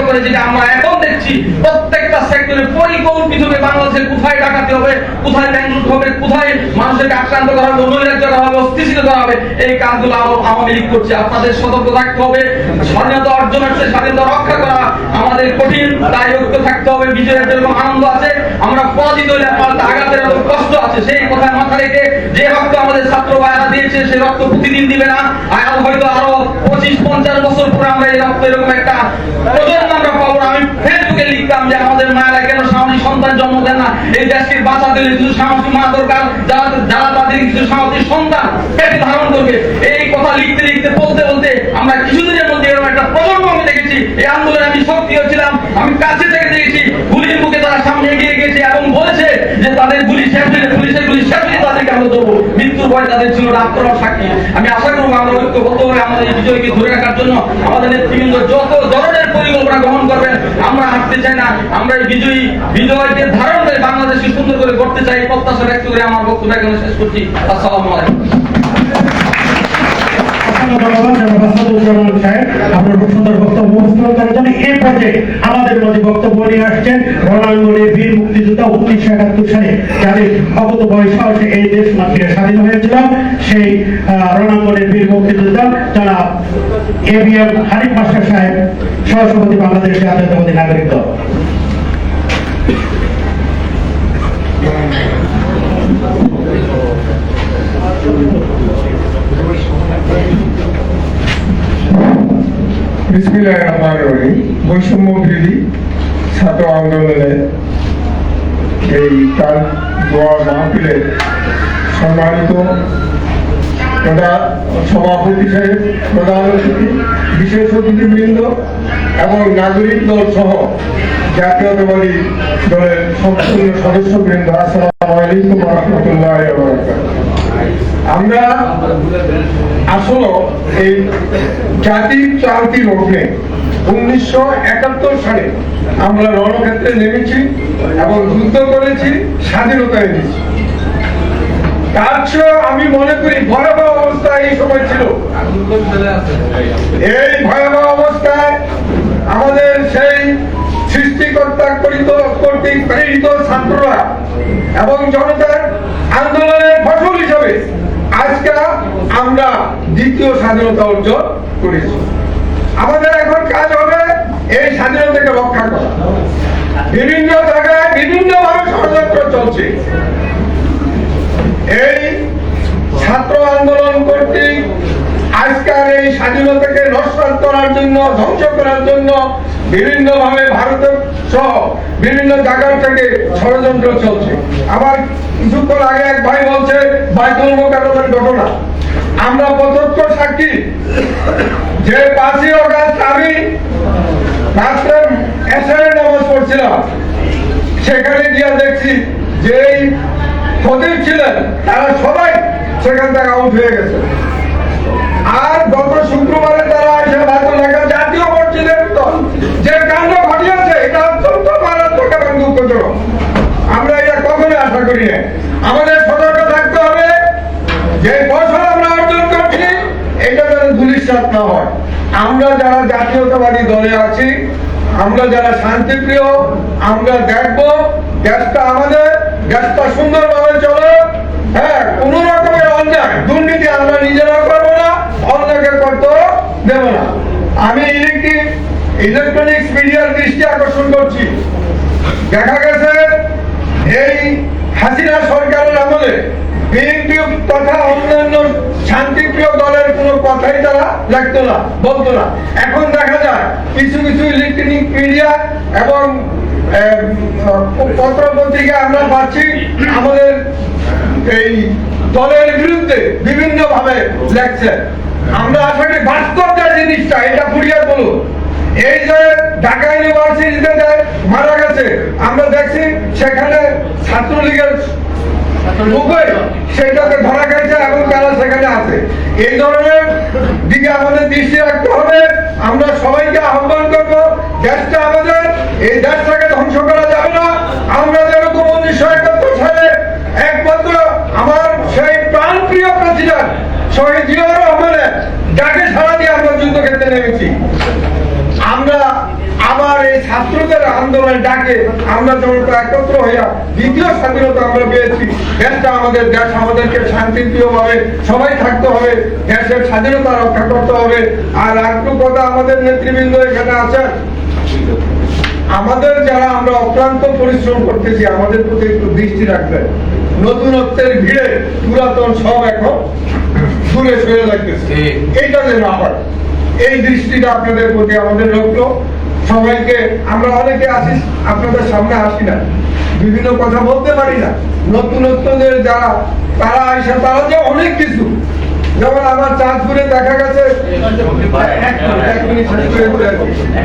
করে, যেটা আমরা এখন দেখছি প্রত্যেকটা সেক্টরে পরিকল্পিতভাবে বাংলাদেশে কোথায় ডাকাতি হবে, কোথায় ব্যাংক লুট হবে, কোথায় মানুষকে আক্রান্ত করা হবে, নৈরাজ্য করা হবে, অস্থিতিশীল করা হবে, এই কাজগুলো আওয়ামী লীগ করছে। আপনাদের সতর্ক থাকতে হবে। স্বাধীনতা অর্জনের চেয়ে স্বাধীনতা রক্ষা করা আমাদের কঠিন, তাই ঐক্য থাকতে হবে। বিজয়ের যেরকম আনন্দ আছে, আমরা পরাজিত হলে পাল্টা আঘাতের এত কষ্ট আছে, সেই কথা মাথা রেখে যে রক্ত আমাদের ছাত্র ভাইরা দিয়েছে সেই রক্ত প্রতিদিন দিবে না, আর হয়তো আরো 25-50 বছর পরে আমরা এই রক্ত এরকম একটা প্রজন্ম আমরা পাবো না। আমি ফেসবুকে লিখতাম যে আমাদের মায়েরা কেন সাহসী সন্তান জন্ম দেন না, এই দেশকে বাঁচাতে হলে কিছু সাহসী মা দরকার, যারা তাদের কিছু সাহসী সন্তান পেটে ধারণ করবে। এই কথা লিখতে লিখতে বলতে বলতে আমরা কিছুদিনের মধ্যে এরকম একটা প্রজন্ম আমি দেখেছি। এই আন্দোলনে আমি সক্রিয় ছিলাম, আমি কাছে থেকে দেখেছি গুলির মুখে তারা সামনে এগিয়ে গেছে এবং বলেছে যে তাদের গুলি শেষ হলে, পুলিশের গুলি শেষ হলে তাদেরকে আমরা দেবো। মৃত্যুর ভয় তাদের ছিল না, আত্মরাও সাক্ষী। আমি আশা করবো আমরা ঐক্যবদ্ধ হয়ে আমাদের এই বিজয়কে ধরে রাখার জন্য আমাদের নেতৃবৃন্দ যত ধরনের পরিকল্পনা গ্রহণ করবেন। আমরা হাঁটতে চাই না, আমরা এই বিজয়কে ধারণ করে বাংলাদেশকে সুন্দর করে করতে চাই। প্রত্যাশা ব্যক্ত করে আমার বক্তব্য এখানে শেষ করছি। আসসালামু আলাইকুম। ধন্যবাদ জনাব আসাদুজ্জামান সাহেব, আপনার খুব সুন্দর বক্তব্য উপস্থাপন করার জন্য। এই পর্যায়ে আমাদের মধ্যে বক্তব্য নিয়ে আসছেন রণাঙ্গনের বীর মুক্তিযোদ্ধা, 1971 সালে যাদের অগত বয়স সাহসে এই দেশ মাতৃকা স্বাধীন হয়েছিল, সেই রণাঙ্গনের বীর মুক্তিযোদ্ধা জনাব এবিএম হানিফ মাস্টার সাহেব, সহসভাপতি বাংলাদেশ জাতীয়তাবাদী নাগরিক দল। বিসমিল্লাহির রহমানির রহিম। বৈষম্য বিরোধী ছাত্র আন্দোলনে এই তার দোয়া মাহফিলে সম্মানিত সভাপতি সাহেব, প্রধান অতিথি, বিশেষ অতিথিবৃন্দ এবং নাগরিক দল সহ জাতীয়তাবাদী দলের সম্পূর্ণ সদস্যবৃন্দ, আসসালামু আলাইকুম ওয়া রাহমাতুল্লাহি ওয়া বারাকাতুহু। আমরা আসলে এই জাতির ক্রান্তি লগ্নে 1971 সালে আমরা রণক্ষেত্রে নেমেছি এবং যুদ্ধ করেছি, স্বাধীনতা এনেছি। তার চেয়েও আমি মনে করি ভয়াবহ অবস্থা এই সময় ছিল। এই ভয়াবহ অবস্থায় আমাদের সেই সৃষ্টিকর্তা কর্তৃক প্রেরিত ছাত্ররা এবং জনতার আন্দোলনের ফসল হিসাবে আজকে আমরা দ্বিতীয় স্বাধীনতা অর্জন করেছি। আমাদের এখন কাজ হবে এই স্বাধীনতাকে রক্ষা করা। বিভিন্ন জায়গায় বিভিন্নভাবে ষড়যন্ত্র চলছে। এই ছাত্র আন্দোলন কর্তৃক আজকাল এই স্বাধীনতাকে নস্বাত করার জন্য, ধ্বংস করার জন্য বিভিন্নভাবে ভারতের সহ বিভিন্ন জায়গা থেকে ষড়যন্ত্র চলছে। আবার কিছুক্ষণ আগে এক ভাই বলছে বাইতুল মোকাররমের ঘটনা, আমরা প্রত্যক্ষ সাক্ষী যে 5ই আগস্ট আমি রাত্রে এশারের নামাজ পড়ছিলাম, সেখানে গিয়ে দেখছি যে খতিব ছিলেন তারা সবাই সেখান থেকে আউট হয়ে গেছে। আর গত শুক্রবারে তারা এসে ঢাকা জাতীয় মসজিদের যে কাণ্ড ঘটিয়েছে, এটা অত্যন্ত মারাত্মক এবং দুঃখজনক। আমরা এটা কখনো আশা করি না। আমাদের সতর্ক থাকতে হবে যে ফসল আমরা অর্জন করছি এটা যেন ধূলিসাৎ না হয়। আমরা যারা জাতীয়তাবাদী দলে আছি, আমরা যারা শান্তিপ্রিয়, আমরা দেখবো দেশটা আমাদের, দেশটা সুন্দরভাবে চলে। হ্যাঁ, কোন রকমের অন্যায় দুর্নীতি আমরা নিজেরা করবো না, অন্যকে করতে দেব না। আমি ইলেকট্রনিক্স মিডিয়ার দৃষ্টি আকর্ষণ করছি। দেখা গেছে এই হাসিনা সরকারের আমলে বিএনপি তথা অন্যান্য শান্তিপ্রিয় দলের কোনো কথাই তারা লাগতো না, বলতো না। এখন দেখা যায় কিছু কিছু ইলেকট্রনিক মিডিয়া এবং পত্র পত্রিকা আমরা পাচ্ছি আমাদের এই দলের বিরুদ্ধে বিভিন্ন ভাবে লেখছে। আমরা আশা করি বাস্তব যে জিনিসটা এটা ফুরিয়ে বলুন। এই যে ঢাকা ইউনিভার্সিটিতে মারা গেছে, আমরা দেখছি সেখানে ছাত্রলীগের সেটাকে ধরা গেছে এবং তারা সেখানে আছে। এই ধরনের দিকে আমাদের দৃষ্টি রাখতে হবে। আমরা সবাইকে আহ্বান করবো, দেশটা আমাদের, এই দেশটাকে ধ্বংস করা যাবে না। আমরা যেরকম 1971 সালে একমাত্র আমার সেই প্রাণপ্রিয় প্রেসিডেন্ট শহীদ জিয়াউর রহমানের ডাকে সাড়া দিয়ে আমরা যুদ্ধক্ষেত্রে নেমেছি। আমরা আবার এই ছাত্রদের আন্দোলনের ডাকে আমরা যখন একত্র হইয়া দ্বিতীয় স্বাধীনতা আমরা পেয়েছি, দেশটা আমাদের দেশ, আমাদেরকে শান্তিপ্রিয়ভাবে সবাই থাকতে হবে, দেশের স্বাধীনতা রক্ষা করতে হবে। আর একটু কথা আমাদের নেতৃবৃন্দ এখানে আছেন, আমাদের যারা আমরা অক্লান্ত পরিশ্রম করতেছি আমাদের প্রতি একটু দৃষ্টি রাখবেন। নতুনত্বের ভিড়ে পুরাতন সব এখন দূরে সরে যাইতেছে, এইটা যেন আবার এই দৃষ্টিটা আপনাদের প্রতি আমাদের লক্ষ্য। সবাইকে আমরা অনেকে আসি, আপনাদের সামনে আসি না, বিভিন্ন কথা বলতে পারি না। নতুনত্বদের যারা তারা আসে, তারা যে অনেক কিছু, যেমন আমার চাঁদপুরে দেখা গেছে,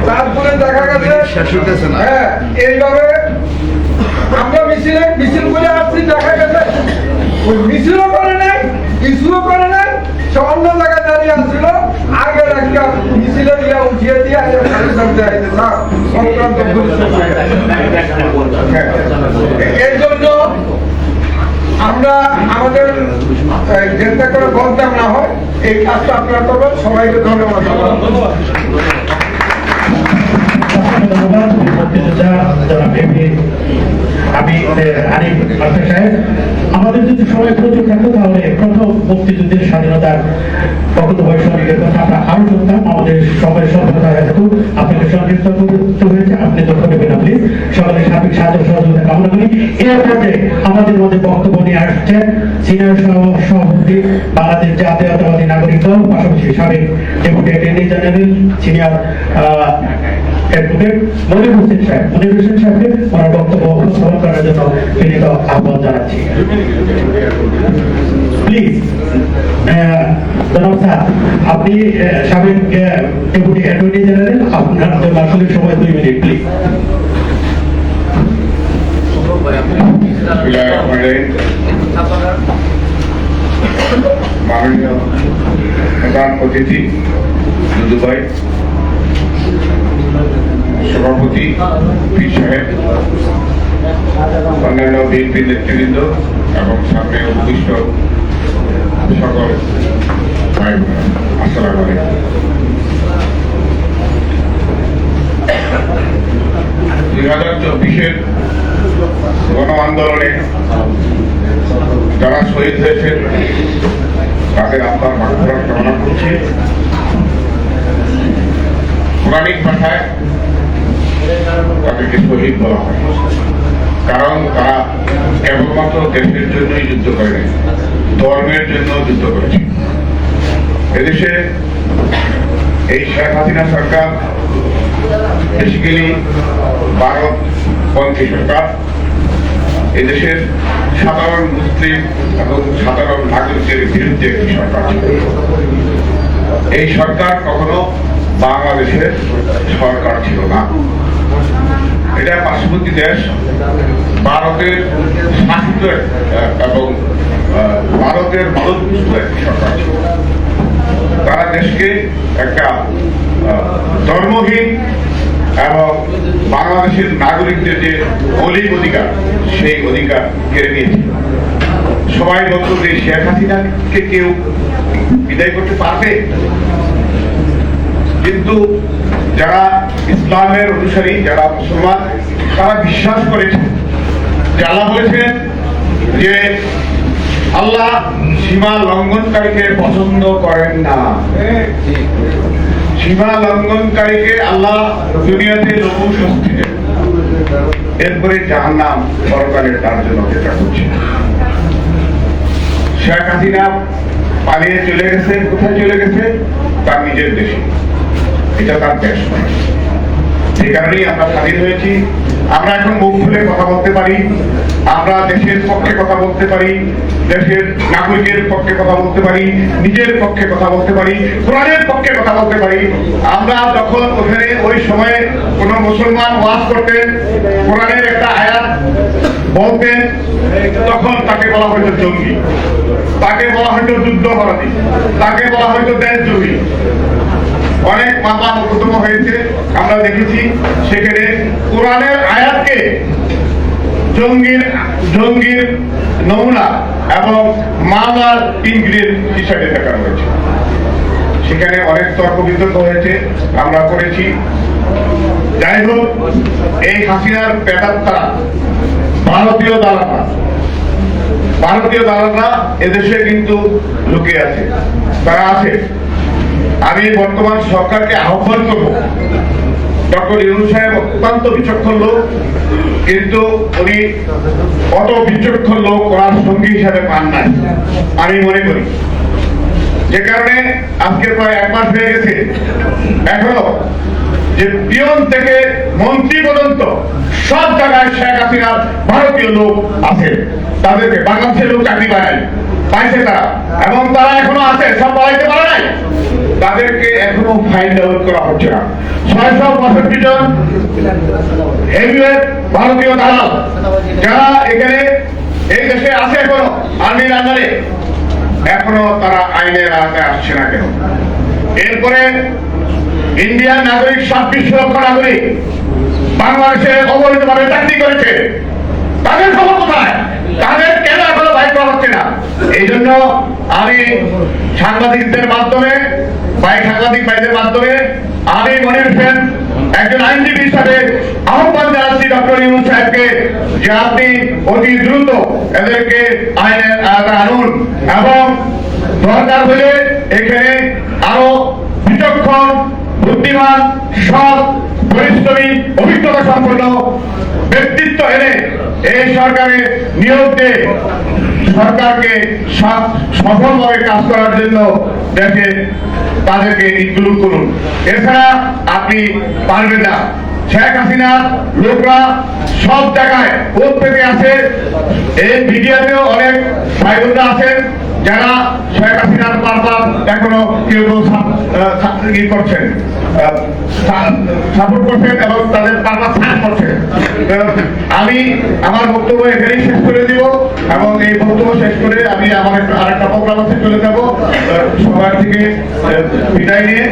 চাঁদপুরে দেখা গেছে, হ্যাঁ এইভাবে আমরা মিছিল করে আসছি, দেখা গেছে ওই মিছিলও করে নাই, কিছুও করে নাই, সে অন্য জায়গায় দাঁড়িয়ে আসছিল, আগের একটা মিছিলে দিয়ে উঠিয়ে দিয়ে সংক্রান্ত এই জন্য আমরা আমাদের যেটা করে বলতাম না হয়, এই কাজটা আপনারা করবেন। সবাইকে ধন্যবাদ। আমাদের যদি সবাই প্রচুর থাকতো তাহলে প্রথম মুক্তিযুদ্ধের স্বাধীনতার প্রকৃত বৈষম্যের কথা আমরা আরো শুনতাম। আমাদের সবাই সফলতা হেতু আপনাকে সংক্ষিপ্ত হয়েছে, আপনি দুঃখ নেবেন না প্লিজ। সকলের সার্বিক সাহায্য সহযোগিতা কামনা করি। এর মধ্যে আমাদের মধ্যে বক্তব্য নিয়ে আসছেন সিনিয়র সভাপতি বাংলাদেশ জাতীয়তাবাদী নাগরিক দল, পাশাপাশি সাবেক deputy attorney general senior advocate Monir Hossain সাহেব। মনির হোসেন সাহেবকে ওনার বক্তব্য উপস্থাপন করার জন্য বিনীত আহ্বান জানাচ্ছি। প্লিজ জনাব স্যার, আপনি সাবেক ডেপুটি অ্যাটর্নি জেনারেল, আপনার জন্য আসলে সময় 2 মিনিট প্লিজ। মাননীয় প্রধান অতিথি দুদু ভাই, সভাপতি পীর সাহেব, অন্যান্য বিএনপি নেতৃবৃন্দ এবং সামনে উপবিষ্ট সকল ভাই বোনেরা, আসসালামু আলাইকুম। 2024-এর গণ আন্দোলনে যারা শহীদ হয়েছেন তাদের আত্মার মাগফিরাত কামনা করছি। পৌরাণিক ভাষায় তাদেরকে শহীদ বলা হয়, কারণ তারা কেবলমাত্র দেশের জন্যই যুদ্ধ করে নাই, ধর্মের জন্য যুদ্ধ করেছে। এদেশে এই শেখ হাসিনা সরকার বেসিক্যালি ভারতপন্থী সরকার, এদেশের সাধারণ মুসলিম এবং সাধারণ নাগরিকের বিরুদ্ধে একটি সরকার ছিল। এই সরকার কখনো বাংলাদেশের সরকার ছিল না, এটা পার্শ্ববর্তী দেশ ভারতের শাসিত এবং ভারতের মদতপুষ্ট একটি সরকার ছিল। তারা দেশকে একটা ধর্মহীন এবং বাংলাদেশের নাগরিকদের যে মৌলিক অধিকার, সেই অধিকার কেড়ে নিয়েছিল। সবাই বলতো যে শেখ হাসিনাকে কেউ বিদায় করতে পারবে, কিন্তু যারা ইসলামের অনুসারী, যারা মুসলমান, তারা বিশ্বাস করেছেন যে আল্লাহ বলেছেন যে আল্লাহ সীমা লঙ্ঘনকারীকে পছন্দ করেন না। সীমা লঙ্ঘনকারীকে আল্লাহ দুনিয়াতে লঘু শাস্তি দেন, এরপরে জাহান্নাম পরকালে তার জন্য অপেক্ষা করছে। শেখ হাসিনা পালিয়ে চলে গেছে, কোথায় চলে গেছে? তার নিজের দেশে, এটা তার দেশ নয়। সেই কারণেই আমরা স্বাধীন হয়েছি। আমরা এখন মুখ খুলে কথা বলতে পারি, আমরা দেশের পক্ষে কথা বলতে পারি, দেশের নাগরিকের পক্ষে কথা বলতে পারি, নিজের পক্ষে কথা বলতে পারি, কোরআনের পক্ষে কথা বলতে পারি। আমরা যখন ওখানে ওই সময়ে কোন মুসলমান ওয়াজ করতেন, কোরআনের একটা আয়াত বলতেন, তখন তাকে বলা হয়তো জঙ্গি, তাকে বলা হয়তো যুদ্ধাপরাধী, তাকে বলা হয়তো দেশদ্রোহী। অনেক মামলা মোকদ্দমা হয়েছে, আমরা দেখেছি সেখানে কোরআনের আয়াতকে জঙ্গির নমুনা এবং মামলার ইনগ্রিডিয়েন্ট হিসাবে দেখা হয়েছে। সেখানে অনেক তর্ক বিতর্ক হয়েছে, আমরা করেছি। যাই হোক, এই হাসিনার প্রেতাত্মারা ভারতীয় দালালরা এদেশে কিন্তু লুকিয়ে আছে, তারা আছে। আমি বর্তমান সরকারকে আহ্বান করব, ডক্টর ইউনূস সাহেব অত্যন্ত বিচক্ষণ লোক, কিন্তু উনি অত বিচক্ষণ লোক ওনার সঙ্গী হিসাবে পান নাই আমি মনে করি। যে কারণে আজকে প্রায় 1 মাস হয়ে গেছে, এখনো যে পিয়ন থেকে মন্ত্রী পর্যন্ত সব জায়গায় শেখ হাসিনার ভারতীয় লোক আছে, তাদেরকে বাংলাদেশের লোক চাকরি পাইছে তারা, এবং তারা এখনো আছে, সব পালাইতে পারে নাই, তাদেরকে এখনো ফাইন্ড আউট করা হচ্ছে না। 665 জন হেভিওয়েট ভারতীয় দালাল যারা এখানে এই দেশে আছে এখনো আর্মির আন্ডারে, এখনো তারা আইনের আওতায় আসছে না কেন? এরপরে ইন্ডিয়ান নাগরিক 26 লক্ষ নাগরিক বাংলাদেশে অবৈধভাবে চাকরি করেছে, তাদের খবর কোথায়? তাদের কেন এখনো বাইর করা হচ্ছে না? এই জন্য আমি সাংবাদিকদের মাধ্যমে সাংবাদিক ভাইদের মাধ্যমে আমি মনির হোসেন একজন আইনজীবী হিসাবে আহ্বান জানাচ্ছি ডক্টর ইউনূস সাহেবকে যে আপনি অতি দ্রুত এদেরকে আইনের আওতায় আনুন, এবং দরকার হলে এখানে আরো বিচক্ষণ, বুদ্ধিমান, সৎ, পরিশ্রমী, অভিজ্ঞতা সম্পন্ন ব্যক্তিত্ব এনে এই সরকারে নিয়োগ দিয়ে সরকারকে সফলভাবে কাজ করার জন্য দেশে তাদেরকে ইনক্লুড করুন। এছাড়া আপনি পারবেন না। শেখ হাসিনার লোকরা সব জায়গায় থেকে আছে, এই মিডিয়াতেও অনেক ভাই বোনরা আছেন যারা শেখ হাসিনার বারবার এখনো কেউ করছেন, সাপোর্ট করছেন এবং তাদের বারবার সাথ করছেন। আমি আমার বক্তব্য এখানেই শেষ করে দিব, এবং এই বক্তব্য শেষ করে আমি আমার আরেকটা প্রোগ্রাম আছে চলে যাব। সবার থেকে বিদায় নিয়ে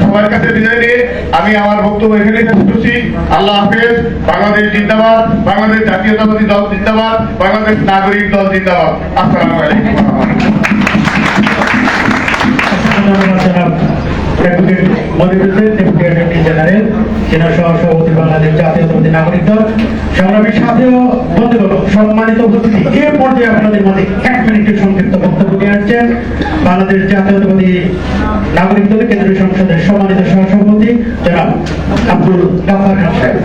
সবার কাছে বিদায় নিয়ে আমি আমার বক্তব্য এখানেই শেষ করছি। আল্লাহ হাফেজ। বাংলাদেশ জিন্দাবাদ, বাংলাদেশ জাতীয়তাবাদী দল জিন্দাবাদ, বাংলাদেশ নাগরিক দল জিন্দাবাদ। আসসালামু আলাইকুম। বাংলাদেশ জাতীয়তাবাদী নাগরিক দল সংগ্রামী সাথে বন্ধুগণ, সম্মানিত উপস্থিতি, এ পর্যায়ে আপনাদের মধ্যে 1 মিনিটের সংক্ষিপ্ত বক্তব্য নিয়ে আসছেন বাংলাদেশ জাতীয়তাবাদী নাগরিক দলের কেন্দ্রীয় সংসদের সম্মানিত সহসভাপতি জনাব আব্দুল গাফফার খান সাহেব।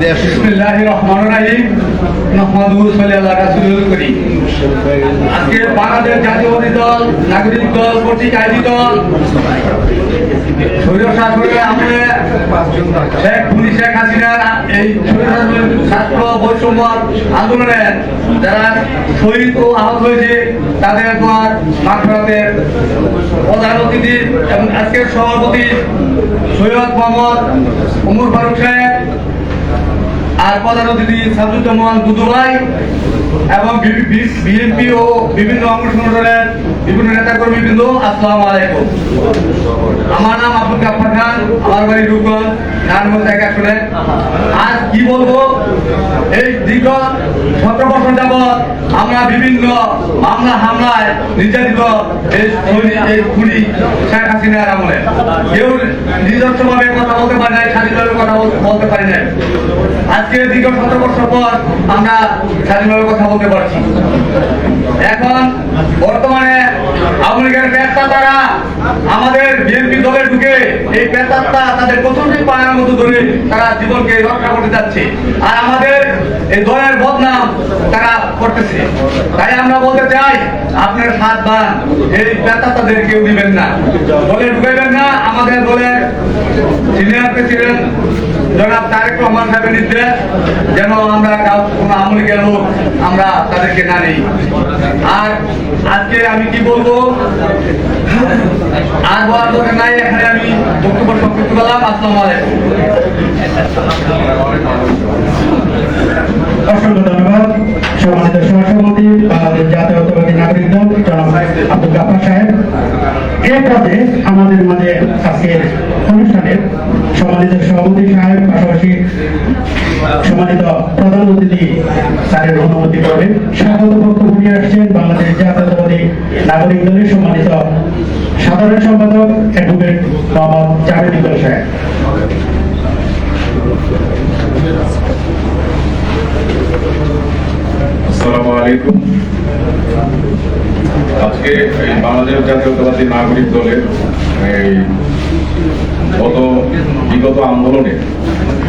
বিসমিল্লাহির রহমানির রহিম। নাহমাদুহু সাল্লাল্লাহু রাসূলুল কারীম। আজকে বাংলাদেশ জাতীয়তাবাদী দল নাগরিক দল কর্তৃক আয়োজিত স্বৈর শাসনের আমলে শেখ হাসিনার এই ছাত্র বৈষম্য আন্দোলনে যারা শহীদ ও আহত হয়েছে তাদের তোমার মাগফিরাতের প্রধান অতিথি এবং আজকের সভাপতি সৈয়দ মোহাম্মদ ওমর ফারুক সাহেব, আর প্রধান অতিথি সামসুজ্জামান দুদু ভাই এবং বিএনপি ও বিভিন্ন অঙ্গ সংগঠনের বিভিন্ন নেতাকর্মী বৃন্দ, আসসালামু আলাইকুম। আমার নাম আব্দুল গাফফার খান, আমার বাড়ি রূপগঞ্জ, নারায়ণগঞ্জ জায়গা শুনে। আজ কি বলবো, এই দীর্ঘ 17 বছর যাবৎ আমরা বিভিন্ন মামলা হামলায় নির্যাতিত এই খুনি শেখ হাসিনার আমলে কেউ নিজস্বভাবে কথা বলতে পারে নাই, স্বাধীনভাবে কথা বলতে পারি নাই। আজকে দীর্ঘ 17 বছর পর আমরা স্বাধীনভাবে কথা বলতে পারছি। এখন বর্তমানে আওয়ামী লীগের পেশাদাররা আমাদের বিএনপি দলে ঢুকে এই পেশাদাররা তাদের প্রচন্ড পায়ের মতো ধরে তারা জীবনকে রক্ষা করতে যাচ্ছে, আর আমাদের এই দলের বদনাম তারা করতেছে। তাই আমরা বলতে চাই, আপনার হাত বান এই পেশাদারদের কেউ দিবেন না, দলে ঢুকাইবেন না। আমাদের দলের সিনিয়র প্রেসিডেন্ট জনাব তারেক রহমান সাহেবের নির্দেশ যেন আমরা কোনো আওয়ামী লীগের লোক আমরা তাদেরকে না নেই। আর আজকে আমি কি বলবো, আর বলার দরকার নাই, এখানে আমি বক্তব্য সংক্ষিপ্ত করলাম। আসসালামু আলাইকুম। অসংখ্য ধন্যবাদ সম্মানিত সহসভাপতি বাংলাদেশ জাতীয়তাবাদী নাগরিক দল জনাব আব্দুল গাফফার সাহেব। এর পরে আমাদের মাঝে আজকের অনুষ্ঠানের সম্মানিত সভাপতি সাহেব, পাশাপাশি সম্মানিত প্রধান অতিথি স্যারের অনুমতি করবেন স্বাগত বক্তব্য নিয়ে আসছেন বাংলাদেশ জাতীয়তাবাদী নাগরিক দলের সম্মানিত সাধারণ সম্পাদক অ্যাডভোকেট মোহাম্মদ জাভেদ ইকবাল সাহেব। আসসালামু আলাইকুম। আজকে এই বাংলাদেশ জাতীয়তাবাদী নাগরিক দলের এই বিগত আন্দোলনে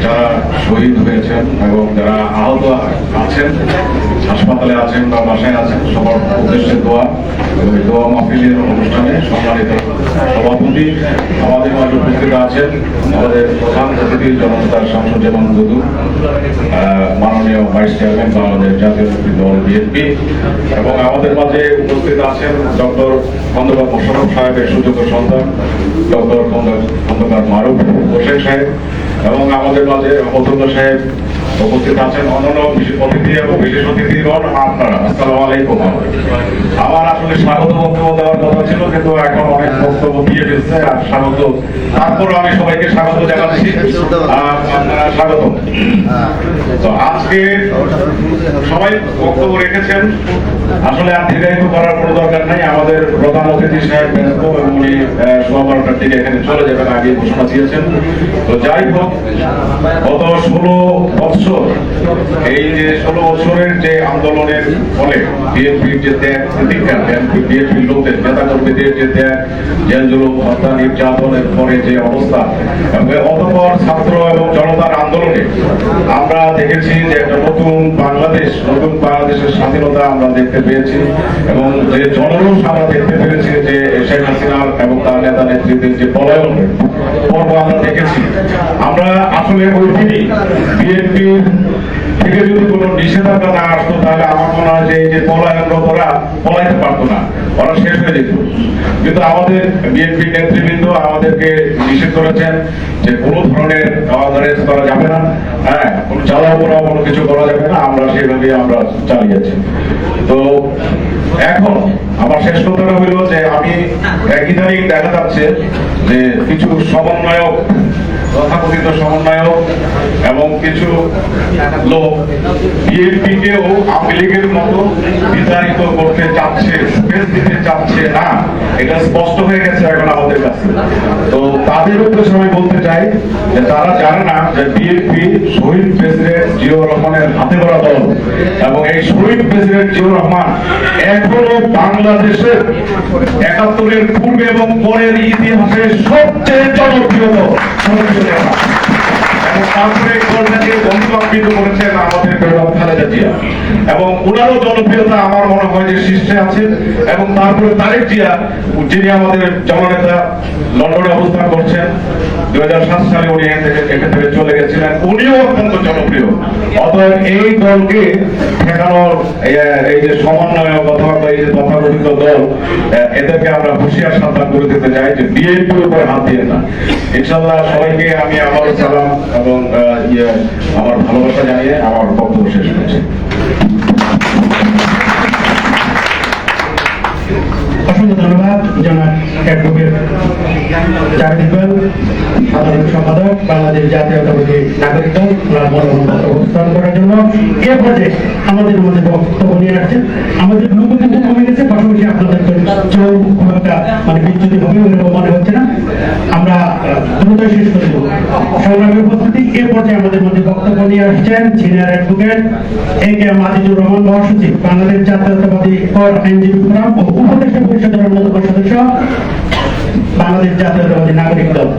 যারা শহীদ হয়েছেন এবং যারা আহত আছেন, হাসপাতালে আছেন বা বাসায় আছেন, সবার উদ্দেশ্যে দোয়া এবং দোয়া মাহফিলের অনুষ্ঠানে সম্মানিত সভাপতি আমাদের মাঝে উপস্থিত আছেন আমাদের প্রধান অতিথি জনতার শামসুজ্জামান দুদু, মাননীয় ভাইস চেয়ারম্যান বাংলাদেশ জাতীয়তাবাদী দল বিএনপি, এবং আমাদের মাঝে উপস্থিত আছেন ডক্টর খন্দকার মোশাররফ সাহেবের সুযোগ্য সন্তান ডক্টর খন্দকার মারুফ হোসেন সাহেব, এবং আমাদের মাঝে অতুল্য সাহেব উপস্থিত আছেন, অন্যান্য অতিথি এবং বিশেষ অতিথিগণ আপনারা। আসসালামু আলাইকুম। আমার আসলে স্বাগত বক্তব্য দেওয়ার কথা ছিল, কিন্তু এখন অনেক বক্তব্য দিয়ে ফেলছে আর স্বাগত, তারপরও আমি সবাইকে স্বাগত জানাচ্ছি। আপনারা স্বাগত। তো আজকে সবাই বক্তব্য রেখেছেন, আসলে আর দীর্ঘায়িত করার কোনো দরকার নাই। আমাদের প্রধান অতিথি সাহেব ব্যস্ত এবং উনি 12:15টার দিকে এখানে চলে যাবেন, আগে ঘোষণা দিয়েছেন। তো যাই হোক, গত 16 বছর, এই যে 16 বছরের যে আন্দোলনের ফলে বিএনপির যে ত্যাগ প্রতিজ্ঞা, বিএনপির লোকদের নেতা কর্মীদের যে ত্যাগ, জেল জুলুম, হত্যা, নির্যাতনের পরে যে অবস্থা, অতঃপর ছাত্র এবং জনতার আন্দোলনে আমরা দেখেছি যে একটা নতুন বাংলাদেশের স্বাধীনতা আমরা দেখতে পেয়েছি, এবং যে জনরোষ আমরা দেখতে পেরেছি, যে শেখ হাসিনার এবং তার নেতা নেতৃত্বের যে পলায়ন পর্ব আমরা দেখেছি। আমরা আসলে ওই দিনই বিএনপির থেকে যদি কোনো নিষেধাজ্ঞা না আসতো, তাহলে আমার মনে হয় যে এই যে পলায়নরতরা পলাইতে পারতো না, ওরা শেষ হয়ে যেত। কিন্তু আমাদের বিএনপি নেতৃবৃন্দ আমাদেরকে নিষেধ করেছেন যে কোনো ধরনের অ্যারেস্ট করা যাবে না, হ্যাঁ, কোনো চালাও করা কোনো কিছু করা যাবে না। আমরা সেভাবে আমরা চালিয়েছি। তো এখন আমার শেষ কথাটা হইল যে আমি ইদানিং দেখা যাচ্ছে যে কিছু সমন্বয়ক, তথাকথিত সমন্বয়ক এবং কিছু লোক বিএনপি কেও আওয়ামী লীগের মতো বিতাড়িত করতে চাচ্ছে, স্পেস দিতে চাচ্ছে না, এটা স্পষ্ট হয়ে গেছে এখন আমাদের কাছে। তো তাদের উদ্দেশ্যে আমি বলতে চাই যে তারা জানে না যে বিএনপি শহীদ প্রেসিডেন্ট জিয়াউর রহমানের হাতে গড়া দল, এবং এই শহীদ প্রেসিডেন্ট জিয়াউর রহমান এখনো বাংলাদেশের 71-এর পূর্বে এবং পরের ইতিহাসে সবচেয়ে জনপ্রিয় দল। এবং তারপরে দলটাকে বন্ধুবান্বিত করেছেন আমাদের বেগম খালেদা জিয়া, এবং ওনারও জনপ্রিয়তা আমার মনে হয় যে শীর্ষে আছেন। এবং তারপরে তারেক জিয়া, যিনি আমাদের জননেতা, লন্ডনে অবস্থান করছেন, 2007 সালে উনি এখান থেকে চলে গেছিলেন, উনিও অত্যন্ত জনপ্রিয়। অতএব এই দলকে ঠেকানোর এই যে সমন্বয় কথাবার্তা, এই যে তথাকথিত দল, এদেরকে আমরা হুঁশিয়ার সাবধান করে দিতে চাই যে বিএনপির উপরে হাত দিয়ে না। ইনশাল্লাহ সবাইকে আমি আমার সালাম এবং আমার ভালোবাসা জানিয়ে আমার বক্তব্য শেষ করছি। অসংখ্য ধন্যবাদ জনাব অ্যাডভোকেট জাভেদ ইকবাল, সাধারণ সম্পাদক বাংলাদেশ জাতীয়তাবাদী নাগরিক দল, ওনার মূল্যবান উপস্থাপন করার জন্য। এর পর্যায়ে আমাদের মধ্যে বক্তব্য নিয়ে আসছেন, আমাদের লোক কিন্তু কমে গেছে, পাশাপাশি আপনাদের চোখ খুব একটা মানে বিচ্যুতি হবে এরকম মনে হচ্ছে না। আমরা দ্রুত শেষ করে দেবো সংগ্রামী উপস্থিতি। এর পর্যায়ে আমাদের মধ্যে বক্তব্য নিয়ে আসছেন senior advocate A.K.M. Azizur Rahman মহাসচিব, বাংলাদেশ জাতীয়তাবাদী আইনজীবী ফোরাম ও উপদেষ্টা পরিষদের অন্যতম সদস্য, বাংলাদেশ জাতীয়তাবাদী নাগরিক দল।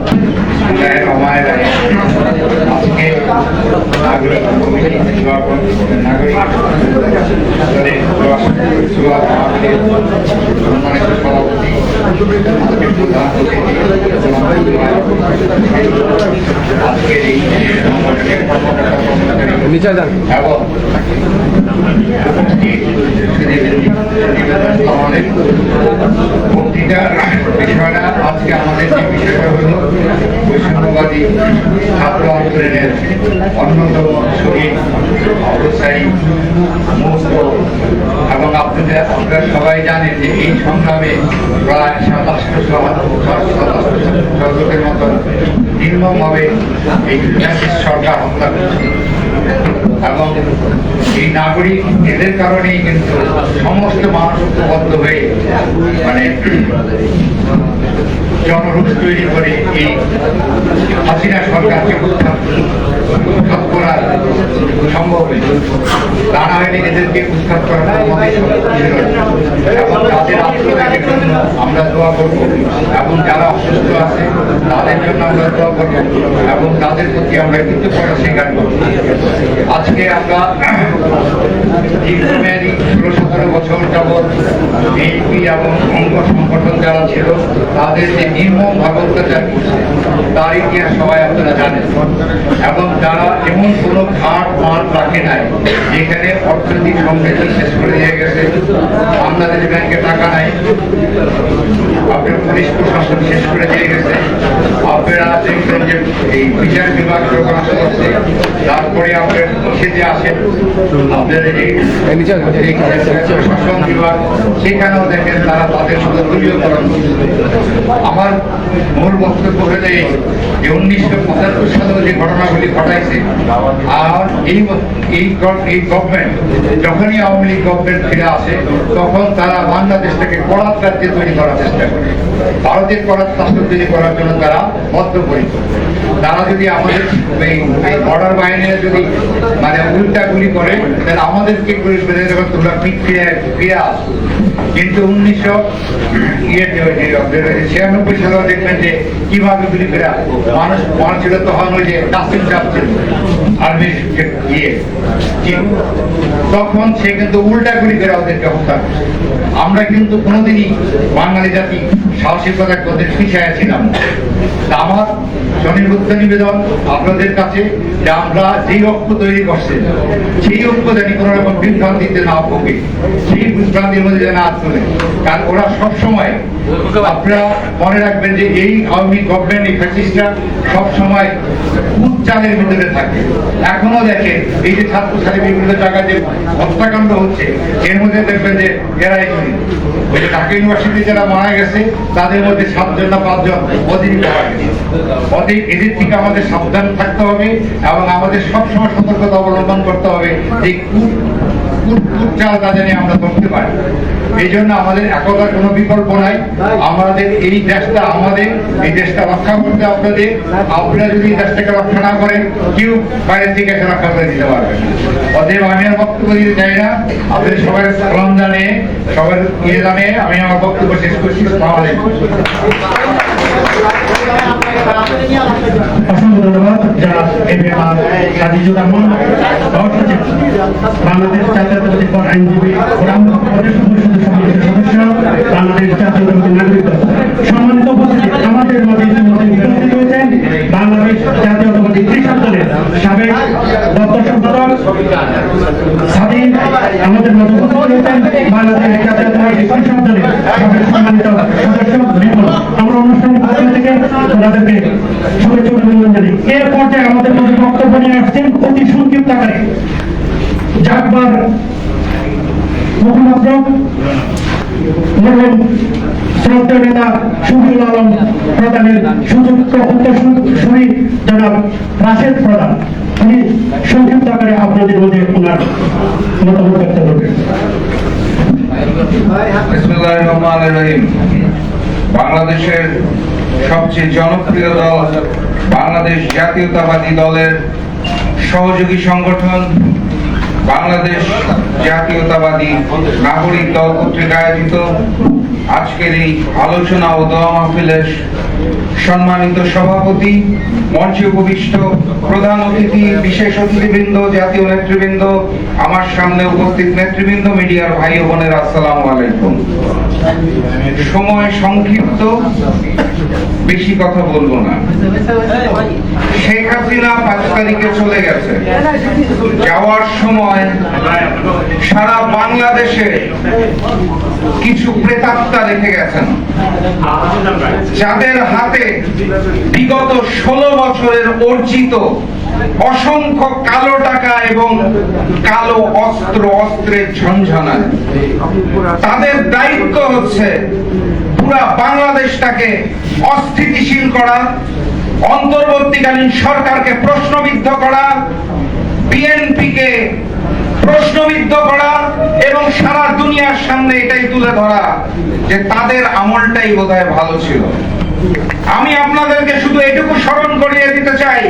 বিষয়টা আজকে আমাদের যে বিষয়টা হল বৈষম্যবাদী ছাত্র আন্দোলনের অন্যতম শহীদ অবস্থায়ী মুক্ত, এবং আপনারা সবাই জানেন যে এই সংগ্রামে প্রায় 2700 মতো নির্মমভাবে এই সরকার হত্যা করেছে। এবং এই নাগরিক এদের কারণেই কিন্তু সমস্ত মানুষ ঐক্যবদ্ধ হয়ে মানে জনরূপ তৈরি করে এই হাসিনা সরকারকে উৎখাত করার সম্ভব হয়েছে। তা না হলে এদেরকে উৎখাত করার আমাদের ছিল না। এবং তাদের আত্মত্যাগের জন্য আমরা দোয়া করব এবং যারা অসুস্থ আছে তাদের জন্য আমরা দোয়া করব এবং তাদের প্রতি আমরা কৃতজ্ঞতা স্বীকার করব। আজকে আমরা দীর্ঘমেয়াদী 16-17 বছর যাবৎ বিএনপি এবং অঙ্গ সংগঠন যারা ছিল তাদের যে নির্মমভাবে অত্যাচার করছে তার ইতিহাস সবাই আপনারা জানেন। এবং যারা এমন কোনো ঘাট মাঠ রাখে নাই যেখানে অর্থনৈতিক সমৃদ্ধি শেষ করে দিয়ে গেছে, বাংলাদেশ ব্যাংকে টাকা নাই, আপনার পুলিশ প্রশাসন শেষ করে দিয়ে গেছে, আপনারা দেখবেন যে এই বিচার বিভাগ যখন আসছে তারপরে আপনার সেজে আসেন আপনাদের এই প্রশাসন বিভাগ সেখানেও দেখেন তারা তাদের সাথে দলীয়করণ করছে। আমার মূল বক্তব্য হলে যে 1975 সালেও যে ঘটনাগুলি ঘটাইছে আর এই গভর্নমেন্ট যখনই আওয়ামী লীগ গভর্নমেন্ট ফিরে আসে তখন তারা বাংলাদেশটাকে করাত রাজ্যে তৈরি করার চেষ্টা করে। ভারতের করাত রাষ্ট্র তৈরি করার জন্য তারা বদ্ধপরিকর। তারা যদি আমাদের এই বর্ডার বাহিনীরা যদি মানে উল্টা গুলি করে তাহলে আমাদেরকে করে বেঁধে দেবে তোমরা পিঠ ফিরে আস। কিন্তু 1996 সালে দেখবেন যে কিভাবে গুলি করে মানুষ ছিল তখন ওই যে কাসিম সাহেব ছিল আর্মির তখন সে কিন্তু উল্টা গুলি করে ওদেরকে হত্যা করছে। আমরা কিন্তু কোনোদিনই বাঙালি জাতি সাহসিকতা ওদের পিছিয়ে ছিলাম না। আমার স্বনির্বদ্ধ নিবেদন আপনাদের কাছে যে আমরা যেই ঐক্য তৈরি করছে সেই ঐক্য জানি কোনো রকম বিভ্রান্তিতে না ভোগে, সেই বিভ্রান্তির মধ্যে যেন না চলে। কারণ ওরা সবসময় আপনারা মনে রাখবেন যে এই আওয়ামী গভর্নমেন্ট এই ফ্যাসিস্টরা সবসময় উচ্চালের ভিতরে থাকে। এখনো দেখেন এই যে ছাত্রছাত্রী বিভিন্ন জায়গায় যে হত্যাকাণ্ড হচ্ছে এর মধ্যে দেখবেন যে এরাই করি ওই যে ঢাকা ইউনিভার্সিটি যারা মারা গেছে তাদের মধ্যে 7 জন না 5 জন অধীন পাওয়া গেছে। অতএব এদের থেকে আমাদের সাবধান থাকতে হবে এবং আমাদের সবসময় সতর্কতা অবলম্বন করতে হবে যে চালটা জানি আমরা ধরতে পারি। এই জন্য আমাদের একতার কোনো বিকল্প নাই। আমাদের এই দেশটা আমাদের, এই দেশটা রক্ষা করতে আপনাদের। আপনারা যদি এই দেশটাকে রক্ষা না করেন কেউ বাইরের থেকে এসে রক্ষা করে দিতে পারবেন। অতএব আমি আর বক্তব্য দিতে চাই না। আপনাদের সবাই সালাম জানিয়ে সবার জানিয়ে আমি আমার বক্তব্য শেষ করছি। আসসালামু আলাইকুম। অসংখ্য ধন্যবাদ যারা আজিজুর রহমান বাংলাদেশ জাতীয়তাবাদী আইনজীবী ফোরাম প্রদেশ পরিষদের সম্মানিত সদস্য, বাংলাদেশ জাতীয়তাবাদী নাগরিক দল। সম্মানিত উপস্থিতি, আমাদের মধ্যে উপস্থিত হয়েছেন বাংলাদেশ জাতীয়তাবাদী কৃষক দলের সাবেক দপ্তর সম্পাদক স্বাধীন, আমাদের মধ্যে উপস্থিত হয়েছেন বাংলাদেশ জাতীয়তাবাদী কৃষক দলের সাবেক সম্মানিত সদস্য রিপন। আমরা অনুষ্ঠানের পক্ষ থেকে তাদেরকে শুভেচ্ছা অভিনন্দন জানাই। এর পর্যায়ে আমাদের মধ্যে বক্তব্য নিয়ে আসছেন অতি সংক্ষিপ্ত আকারে জাকবার মুখপাত্র মরহুম শ্রদ্ধেয় নেতা শফিউল আলম প্রধানের সুযুক্ত উত্তরসূরি জনাব রাশেদ প্রধান। উনি সংক্ষিপ্ত আকারে আপনাদের মধ্যে ওনার মতামত ব্যক্ত করবেন। বিসমিল্লাহির রহমানির রহিম। বাংলাদেশের সবচেয়ে জনপ্রিয় দল বাংলাদেশ জাতীয়তাবাদী দলের সহযোগী সংগঠন বাংলাদেশ জাতীয়তাবাদী নাগরিক দল কর্তৃক আয়োজিত আজকের এই আলোচনা ও দোয়া মাহফিলের সম্মানিত সভাপতি, মঞ্চে উপবিষ্ট প্রধান অতিথি, বিশেষ অতিথিবৃন্দ, জাতীয় নেতৃবৃন্দ, আমার সামনে উপস্থিত নেতৃবৃন্দ, মিডিয়ার ভাই ও বোনেরা, আসসালামু আলাইকুম। সময় সংক্ষিপ্ত, বেশি কথা বলবো না। শেখ হাসিনা 5 তারিখে চলে গেছে। যাওয়ার সময় সারা বাংলাদেশে কিছু প্রেতাত্মা রেখে গেছেন, যাদের হাতে বিগত 16 বছরের অর্জিত অসংখ্য কালো টাকা এবং কালো অস্ত্রের ঝনঝনায়। তাদের দায়িত্ব হচ্ছে পুরা বাংলাদেশটাকে অস্থিতিশীল করা, অন্তর্বর্তীকালীন সরকারকে প্রশ্নবিদ্ধ করা, বিএনপিকে প্রশ্নবিদ্ধ করা এবং সারা দুনিয়ার সামনে এটাই তুলে ধরা যে তাদের আমলটাই বোধহয় ভালো ছিল। আমি আপনাদেরকে শুধু এটুকু স্মরণ করিয়ে দিতে চাই,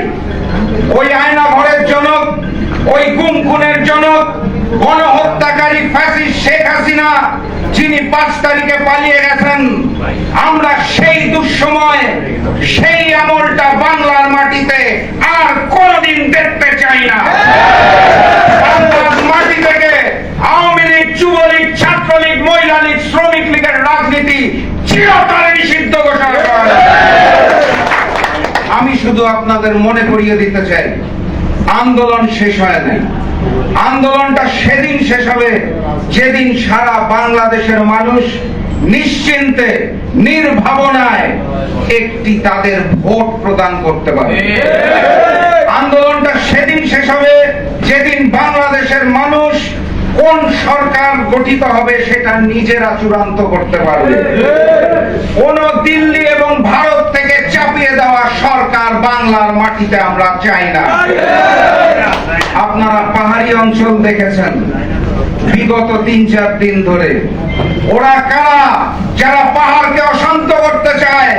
ওই আয়না ঘরের জনক, ওই গুম খুনের জনক, গণহত্যাকারী ফ্যাসিস্ট শেখ হাসিনা যিনি 5 তারিখে পালিয়ে গেছেন, আমরা সেই দুঃসময় সেই আমলটা বাংলার মাটিতে আর কোনদিন দেখতে চাই না। বাংলার মাটি থেকে আওয়ামী লীগ, যুবলীগ, ছাত্রলীগ, মহিলা লীগ, শ্রমিক লীগের রাজনীতি চিরতরে নিষিদ্ধ ঘোষণা করা হয়। আমি শুধু আপনাদের মনে করিয়ে দিতে চাই, আন্দোলন শেষ হয় নাই। আন্দোলনটা সেদিন শেষ হবে যেদিন সারা বাংলাদেশের মানুষ নিশ্চিন্তে, নির্ভাবনায় একটি তাদের ভোট প্রদান করতে পারে। আন্দোলনটা সেদিন শেষ হবে যেদিন বাংলাদেশের মানুষ কোন সরকার গঠিত হবে সেটা নিজেরা চূড়ান্ত করতে পারবে। কোন দিল্লি এবং ভারত থেকে চাপিয়ে দেওয়া সরকার বাংলার মাটিতে আমরা চাই না। আপনারা পাহাড়ি অঞ্চল দেখেছেন বিগত 3-4 দিন ধরে। ওরা কারা যারা পাহাড়কে অশান্ত করতে চায়?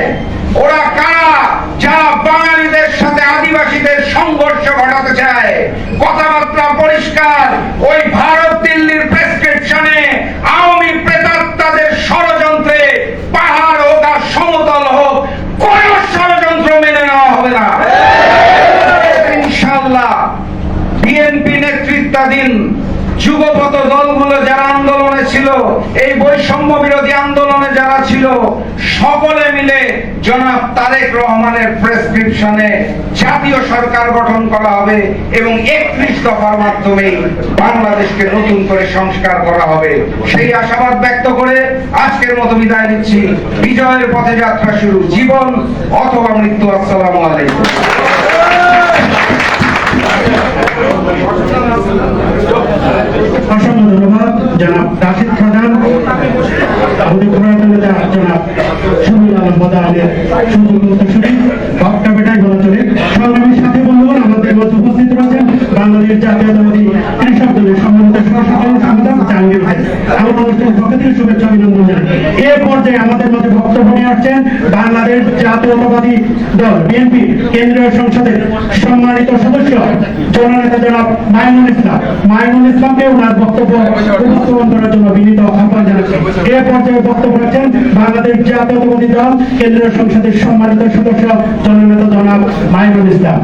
ওরা কারা যারা বাঙালিদের সাথে আদিবাসীদের সংঘর্ষ ঘটাতে চায়? কথাবার্তা পরিষ্কার, ওই ভারত দিল্লির প্রেসক্রিপশনে আওয়ামী প্রেতাত্মাদের ষড়যন্ত্রে পাহাড় হোক আর সমতল হোক, কোন ষড়যন্ত্র মেনে নেওয়া হবে না। ইনশাআল্লাহ বিএনপি নেতৃত্বাধীন যুগপত দলগুলো যারা আন্দোলনে ছিল, এই বৈষম্য বিরোধী আন্দোলনে যারা ছিল, সকলে মিলে জনাব তারেক রহমানের প্রেসক্রিপশনে জাতীয় সরকার গঠন করা হবে এবং 31 দফার মাধ্যমে বাংলাদেশকে নতুন করে সংস্কার করা হবে। সেই আশাবাদ ব্যক্ত করে আজকের মতো বিদায় নিচ্ছি। বিজয়ের পথে যাত্রা শুরু, জীবন অথবা মৃত্যু। আসসালামু আলাইকুম। অসংখ্য ধন্যবাদ জনাব রাশিদ খান, আমাদের প্রধান নেতা জনাব সুনীল আলম বাদানের সুযোগ্য উত্তরসূরি বক্তব্যটাই বলা চলে। সংগ্রামের সাথে বন্ধুগণ, আমাদের মধ্যে উপস্থিত রয়েছেন বাংলাদেশ জাতীয়তাবাদী কৃষক দলের সম্মানিত সহসভাপতি সম্পাদক জাহাঙ্গীর ভাই। আমার অনুষ্ঠানের পক্ষ থেকে শুভেচ্ছা অভিনন্দন জানাই। এ পর্যায়ে আমাদের মধ্যে বক্তব্য নিয়ে আসছেন বাংলাদেশ জাতীয়তাবাদী দল বিএনপি কেন্দ্রীয় সংসদের সম্মানিত সদস্য জননেতা জনাব মাইনুল ইসলাম। মাইনুল ইসলামকে ওনার বক্তব্য উপস্থাপন করার জন্য বিনীত আহ্বান জানাচ্ছি। এ পর্যায়ে বক্তব্য রাখছেন বাংলাদেশ জাতীয়তাবাদী দল কেন্দ্রীয় সংসদের সম্মানিত সদস্য জননেতা জনাব মাইনুল ইসলাম।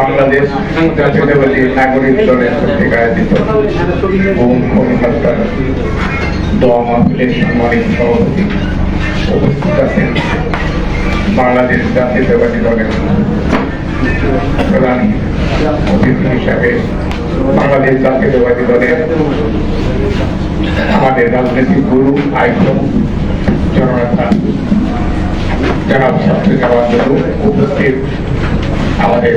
বাংলাদেশ জাতীয়তাবাদী নাগরিক দলের কর্তৃক আয়োজিত দোয়া মাহফিলের সম্মানিত সভাপতি উপস্থিত আছেন বাংলাদেশ জাতীয়তাবাদী দলের প্রধান অতিথি হিসাবে বাংলাদেশ জাতীয়তাবাদী দলের আমাদের রাজনৈতিক গুরু আইকন জননেতা জনাব ছাত্র জওয়ান উপস্থিত আমাদের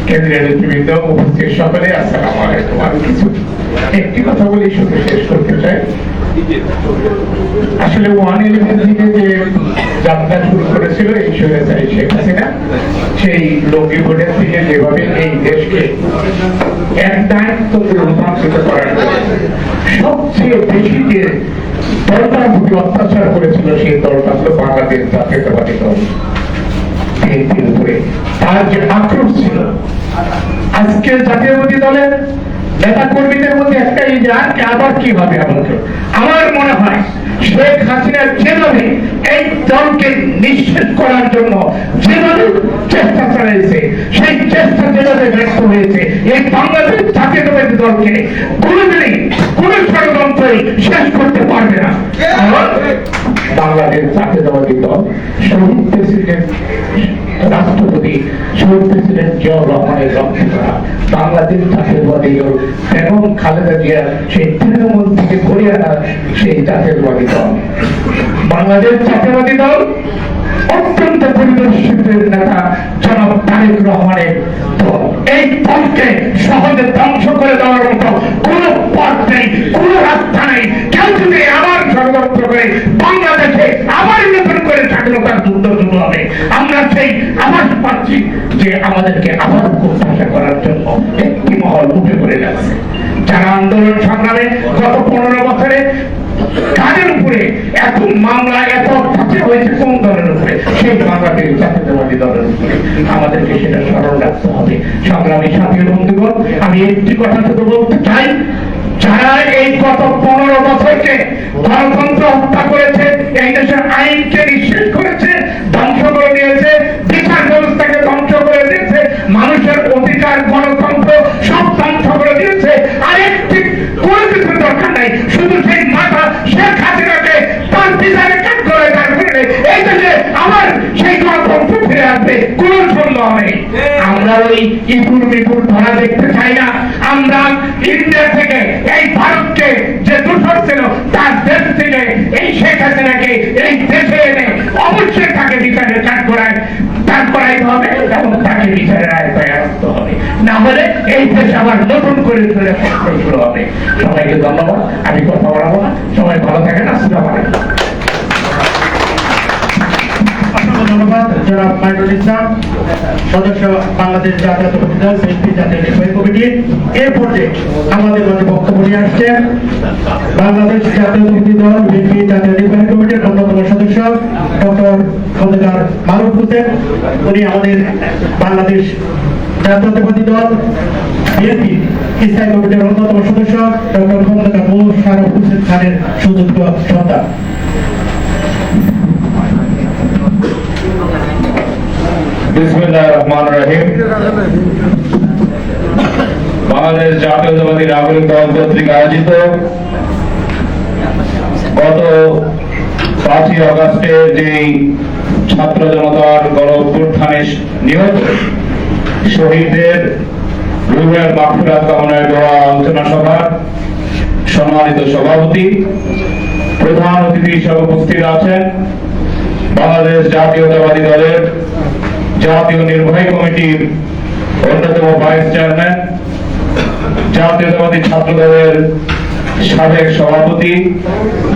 কেন্দ্রীয় নেতৃবৃন্দ, উপস্থিত সকলে আসসালামু আলাইকুম। আমি কিছু একটি কথা বলি শুধু শেষ করতে চাই। আসলে 1/11 থেকে যে যাত্রা শুরু করেছিল এই স্বৈরাচারী শেখ হাসিনা, সেই লঙ্গি ভোটের থেকে যেভাবে এই দেশকে একদায়িত্বে রূপান্তরিত করার সবচেয়ে বেশি যে দলটার প্রতি অত্যাচার করেছিল সেই দলটা হলো বাংলাদেশ জাতীয়তাবাদী দল বিএনপির উপরে। তার যে আক্রোশ ছিল, আজকে জাতীয়তাবাদী দলের নেতা কর্মীদের মধ্যে একটাই যে আবার কিভাবে আমার মনে হয় শেখ হাসিনা যেভাবে এই দলকে নিষেধ করার জন্য যেভাবে চেষ্টা চালিয়েছে, সেই চেষ্টা যেভাবে ব্যর্থ হয়েছে, এই বাংলাদেশ জাতীয়তাবাদী দলকে কোনোদিনই কোন ষড়যন্ত্রই শেষ করতে পারবে না। বাংলাদেশ জাতীয়তাবাদী দল শহীদ প্রেসিডেন্ট রাষ্ট্রপতি শহীদ প্রেসিডেন্ট জিয়াউর রহমানের লক্ষ্য করা বাংলাদেশ জাতীয়তাবাদী দল এবং খালেদা জিয়া সেই তৃণমূল থেকে ঘুরে আনা সেই জাতীয়তাবাদী দল। বাংলাদেশ জাতীয়তাবাদী দল অত্যন্ত পরিদর্শিতের নেতা জনাব তারেক রহমানের দল। এই দলকে সহজে ধ্বংস করে দেওয়ার মতো কোন পথ নেই, কোন রাস্তা নেই। কেউ যদি আবার ষড়যন্ত্র করে বাংলাদেশে আবার নতুন করে স্বাধীনতার যুদ্ধ শুরু হবে, আমরা সেই আভাস পাচ্ছি যে আমাদেরকে আবার কোণঠাসা করার জন্য একটি মহল উঠে পড়ে যাচ্ছে। যারা আন্দোলন সংগ্রামে গত 15 বছরে কাজের উপরে এত মামলা এত অত্যাচার হয়েছে কোন দলের উপরে? সেই বাংলাদেশ জাতীয়তাবাদী দলের উপরে। আমাদেরকে সেটা স্মরণ রাখতে হবে। সংগ্রামী সাথী বন্ধুগণ, আমি একটি কথা শুধু বলতে চাই, যারা এই গত 15 বছরকে গণতন্ত্র হত্যা করেছে, এই দেশের আইনকে নিঃশেষ করেছে, ধ্বংস করে দিয়েছে, বিচার ব্যবস্থাকে ধ্বংস করে দিয়েছে, মানুষের অধিকার গণতন্ত্র সব ধ্বংস করে দিয়েছে, আরেকটি কোনো কিছু দরকার নাই, শুধু সেই মাথা শেখ হাসিনাকে তার বিচারে কাজ করে তার ফিরে এই দেশে আবার সেই গণতন্ত্র ফিরে আসবে, কোন সন্দেহ নেই। আমরা ওই ইপুর মিপুর ধরা দেখতে চাই না। আমরা ইন্ডিয়া থেকে এই ভারতকে যে দূষণ ছিল তার দেশ থেকে এই শেখ হাসিনাকে এই দেশে এনে অবশ্যই তাকে বিচারের কাজ করাইতে হবে এবং তাকে বিচারের আয়তায় আনতে হবে, না হলে এই দেশ আবার নতুন করে শুরু হবে। সবাইকে ধন্যবাদ, আমি কথা বলাবো না, সবাই ভালো থাকেন। আসসালামু আলাইকুম। অসংখ্য ধন্যবাদ জনাব মাইনুল ইসলাম, সদস্য বাংলাদেশ জাতীয়তাবাদী দল বিএনপি জাতীয় নির্বাহী কমিটি। এর পর্যায়ে আমাদের মধ্যে বক্তব্য নিয়ে আসছেন বাংলাদেশ জাতীয়তাবাদী দল বিএনপি জাতীয় নির্বাহী কমিটির অন্যতম সদস্য ডক্টর খন্দকার মারুফ হোসেন। উনি আমাদের বাংলাদেশ জাতীয়তাবাদী দল বিএনপি স্থায়ী কমিটির অন্যতম সদস্য ডক্টর খন্দকার মোশাররফ হোসেন খানের সুযোগ্য সন্তান। বিসমিল্লাহির রহমানির রহিম। বাংলাদেশ জাতীয়তাবাদী নাগরিক দল কর্তৃক আয়োজিত গত 5ই আগস্টে যে ছাত্র জনতার গণ অভ্যুত্থানে নিহত শহীদদের রুহের মাগফিরাত কামনায় দোয়া আলোচনা সভার সম্মানিত সভাপতি, প্রধান অতিথি হিসেবে উপস্থিত আছেন বাংলাদেশ জাতীয়তাবাদী দলের জাতীয় নির্বাহী কমিটির অন্যতম ভাইস চেয়ারম্যান, জাতীয়তাবাদী ছাত্র দলের সাবেক সভাপতি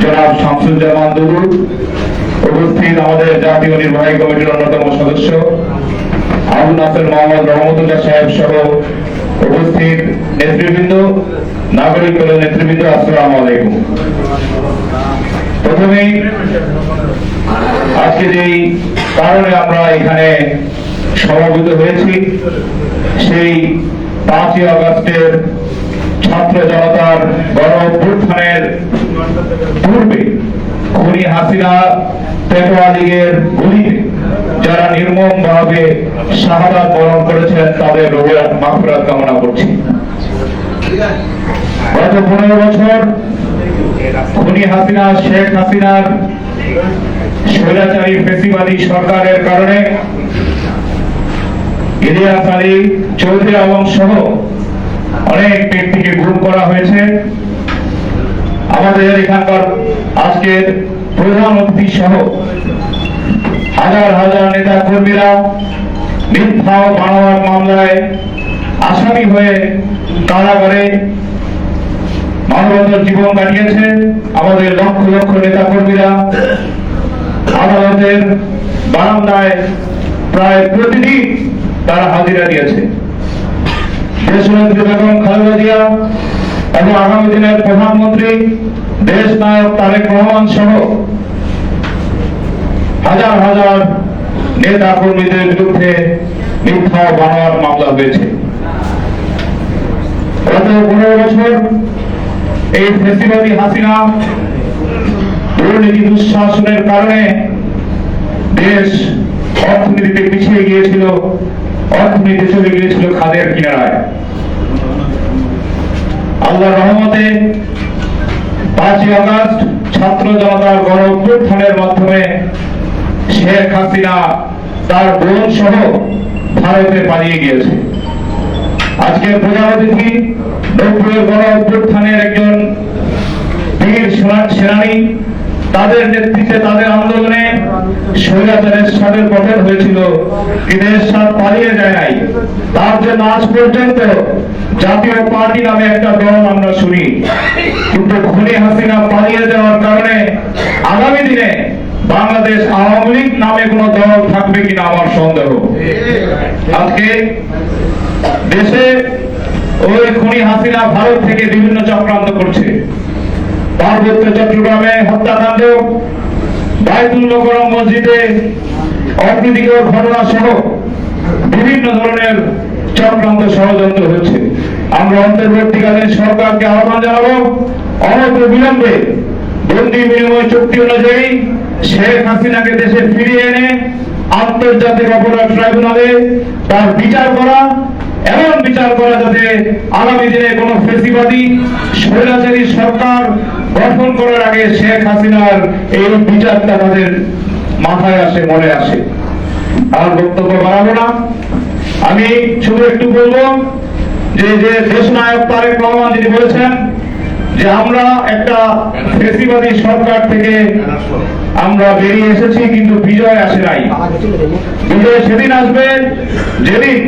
জনাব শামসুজ্জামান দুরু, উপস্থিত আমাদের জাতীয় নির্বাহী কমিটির অন্যতম সদস্য আবু নাসের মোহাম্মদ রহমতুল্লাহ সাহেব সহ উপস্থিত নেতৃবৃন্দ, নাগরিক দলের নেতৃবৃন্দ, আসসালামু আলাইকুম। প্রথমেই আজকে যেই কারণে আমরা এখানে সমবেত হয়েছি, সেই 5ই আগস্টের ছাত্র জনতার গণ অভ্যুত্থানের পূর্বে খুনি হাসিনা পেটোয়া লীগের গুলিতে যারা নির্মম ভাবে শাহাদাত বরণ করেছেন তাদের রুহের মাগফিরাত কামনা করছি। গত 15 বছর খুনি হাসিনা শেখ হাসিনার স্বৈরাচারী ফ্যাসিবাদী সরকারের কারণে ইলিয়াস আলী, চৌধুরী আলম সহ অনেক ব্যক্তিকে গুম করা হয়েছে। আমাদের এখানকার আজকের প্রধান অতিথি সহ হাজার হাজার নেতা কর্মীরা মিথ্যা ও মানবতার মামলায় আসামি হয়ে কারাগারে মানবতার জীবন কাটিয়েছে। আমাদের লক্ষ লক্ষ নেতা কর্মীরা আদালতের বারান্দায় প্রায় প্রতিদিন তারা হাজিরা দিয়েছে। দেশনেত্রী বেগম খালেদা জিয়া এবং আগামী দিনের প্রধানমন্ত্রী দেশ নায়ক তারেক রহমান সহ হাজার হাজার নেতা কর্মীদের বিরুদ্ধে মিথ্যা ও বানোয়াট মামলা হয়েছে। গত 15 বছর এই ফ্যাসিবাদী হাসিনা দুর্নীতি দুঃশাসনের কারণে দেশ অর্থনীতিতে পিছিয়ে গিয়েছিল, অর্থনীতি চলে গিয়েছিল খাদের কিনারায়। আল্লাহর রহমতে 5ই আগস্ট ছাত্র জনতার গণ অভ্যুত্থানের মাধ্যমে শেখ হাসিনা তার বোন সহ ভারতে পালিয়ে গিয়েছে। আজকে প্রধান অতিথি 90 গণ অভ্যুত্থানের একজন বীর সেনানী, তাদের নেতৃত্বে তাদের আন্দোলনে স্বৈরাচারের সাথের পতন হয়েছিল, কিন্তু এরশাদ পালিয়ে যায় নাই। তার জন্য আজ পর্যন্ত জাতীয় পার্টি নামে একটা দল আমরা শুনি, কিন্তু খুনি হাসিনা পালিয়ে যাওয়ার কারণে আগামী দিনে বাংলাদেশ আওয়ামী লীগ নামে কোন দল থাকবে কিনা আমার সন্দেহ। আজকে দেশে ওই খুনি হাসিনা ভারত থেকে বিভিন্ন চক্রান্ত করছে। পার্বত্য চট্টগ্রামে হত্যাকাণ্ড, বায়তুল মোকাররম মসজিদে অপ্রীতিকর ঘটনা সহ বিভিন্ন ধরনের চক্রান্ত ষড়যন্ত্র হচ্ছে। আমরা অন্তর্বর্তীকালীন সরকারকে আহ্বান জানাবো, অনতি বিলম্বে বন্দি বিনিময় চুক্তি অনুযায়ী শেখ হাসিনাকে দেশে ফিরিয়ে এনে আন্তর্জাতিক অপরাধ ট্রাইব্যুনালে তার বিচার করা, এমন বিচার করা যাতে আগামী দিনে কোন ফেসিবাদী স্বৈরাচারী সরকার গঠন করার আগে শেখ হাসিনার এই বিচারটা তাদের মাথায় আসে, মনে আসে। আর বক্তব্য বাড়াবো না, আমি শুধু একটু বলবো যে দেশনায়ক তারেক রহমান যিনি বলেছেন যে আমরা একটা ফেসিবাদী সরকার থেকে আমরা বেরিয়ে এসেছি, কিন্তু বিজয় আসে নাই। বিজয় সেদিন আসবে যেদিন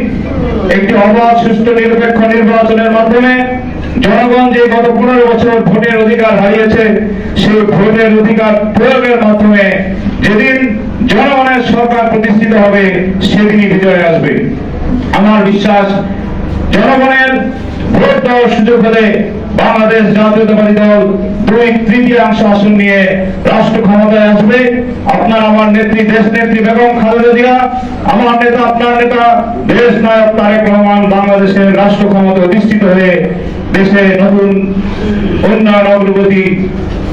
একটি অবাধ, সুষ্ঠু, নিরপেক্ষ নির্বাচনের মাধ্যমে জনগণ যে গত 15 বছর ভোটের অধিকার হারিয়েছে, সেই ভোটের অধিকার প্রয়োগের মাধ্যমে যেদিন জনগণের সরকার প্রতিষ্ঠিত হবে, সেদিনই বিজয় আসবে। আমার বিশ্বাস, জনগণের ভোট দেওয়ার সুযোগ হলে বাংলাদেশ জাতীয়তাবাদী দল 2/3 আসন নিয়ে রাষ্ট্র ক্ষমতায় আসবে। আপনার আমার নেত্রী, দেশ নেত্রী বেগম খালেদা জিয়া, আমার নেতা, আপনার নেতা দেশ নায়ক তারেক রহমান বাংলাদেশের রাষ্ট্র ক্ষমতা অধিষ্ঠিত হয়ে দেশে নতুন উন্নয়ন অগ্রগতি,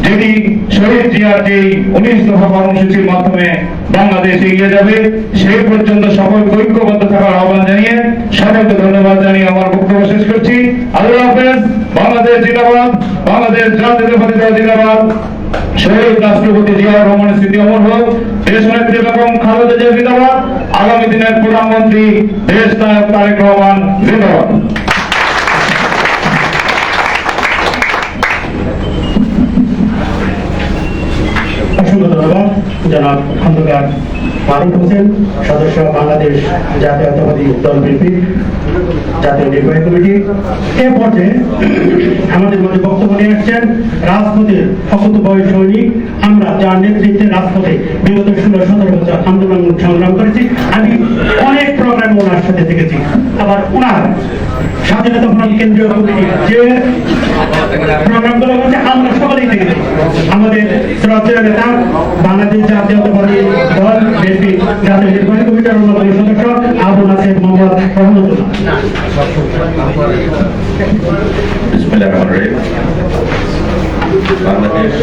যেটি শহীদ জিয়ার যে 19 দফা কর্মসূচির মাধ্যমে বাংলাদেশ এগিয়ে যাবে, সেই পর্যন্ত সকলকে ঐক্যবদ্ধ থাকার আহ্বান জানিয়ে সকলকে ধন্যবাদ জানিয়ে আমার বক্তব্য শেষ করছি। আল্লাহ হাফেজ। বাংলাদেশ জিন্দাবাদ, বাংলাদেশ জাতীয়তাবাদী দল জিন্দাবাদ। শহীদ রাষ্ট্রপতি জিয়াউর রহমানের স্মৃতি অমর হোক। দেশ নেত্রী বেগম খালেদা জিয়া জিন্দাবাদ। আগামী দিনের প্রধানমন্ত্রী দেশ নায়ক তারেক রহমান জিন্দাবাদ। অসংখ্য ধন্যবাদ জনাব খন্দকার ফারুক হোসেন, সদস্য বাংলাদেশ জাতীয়তাবাদী দল বিএনপি জাতীয় নির্বাহী কমিটি। এ পর্যায়ে আমাদের মধ্যে বক্তব্য নিয়ে আসছেন রাজপথের অকুতোভয় সৈনিক, আমরা যার নেতৃত্বে রাজপথে বিগত 16-17 বছর আন্দোলন সংগ্রাম করেছি। আমি অনেক প্রোগ্রামে ওনার সাথে থেকেছি, আবার ওনার স্বাধীনতা ফ্রন্ট কেন্দ্রীয় কমিটি যে প্রোগ্রামগুলো হচ্ছে আমরা সকলেই থেকেছি। আমাদের শ্রদ্ধেয় নেতা বাংলাদেশ জাতীয়তাবাদী দল বিএনপি জাতীয় নির্বাহী কমিটির অন্যতম সদস্য আবু নাসের মোহাম্মদ রহমতুল্লাহ। বিসমিল্লাহির বাংলাদেশ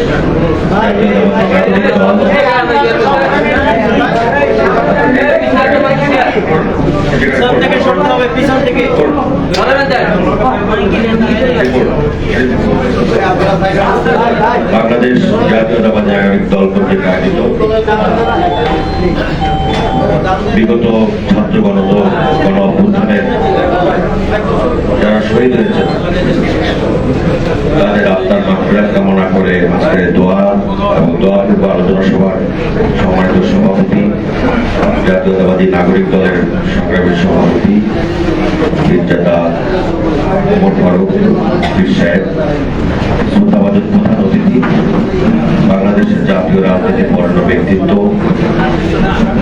বাংলাদেশ জাতীয়তাবাদী দল কর্তৃক আয়োজিত বিগত ছাত্র গণ অভ্যুত্থানের যারা শহীদ হয়েছে তাদের আত্মার মাগফিরাত কামনা করে আজকের দোয়া এবং দোয়া পূর্ব আলোচনা সভার সম্মানিত সভাপতি, জাতীয়তাবাদী নাগরিক দলের সংগ্রামী সভাপতি বীরজাদা ওমর ফারুক পীর সাহেব, শ্রদ্ধাভাজন প্রধান অতিথি, বাংলাদেশের জাতীয় রাজনীতি বর্ণ ব্যক্তিত্ব,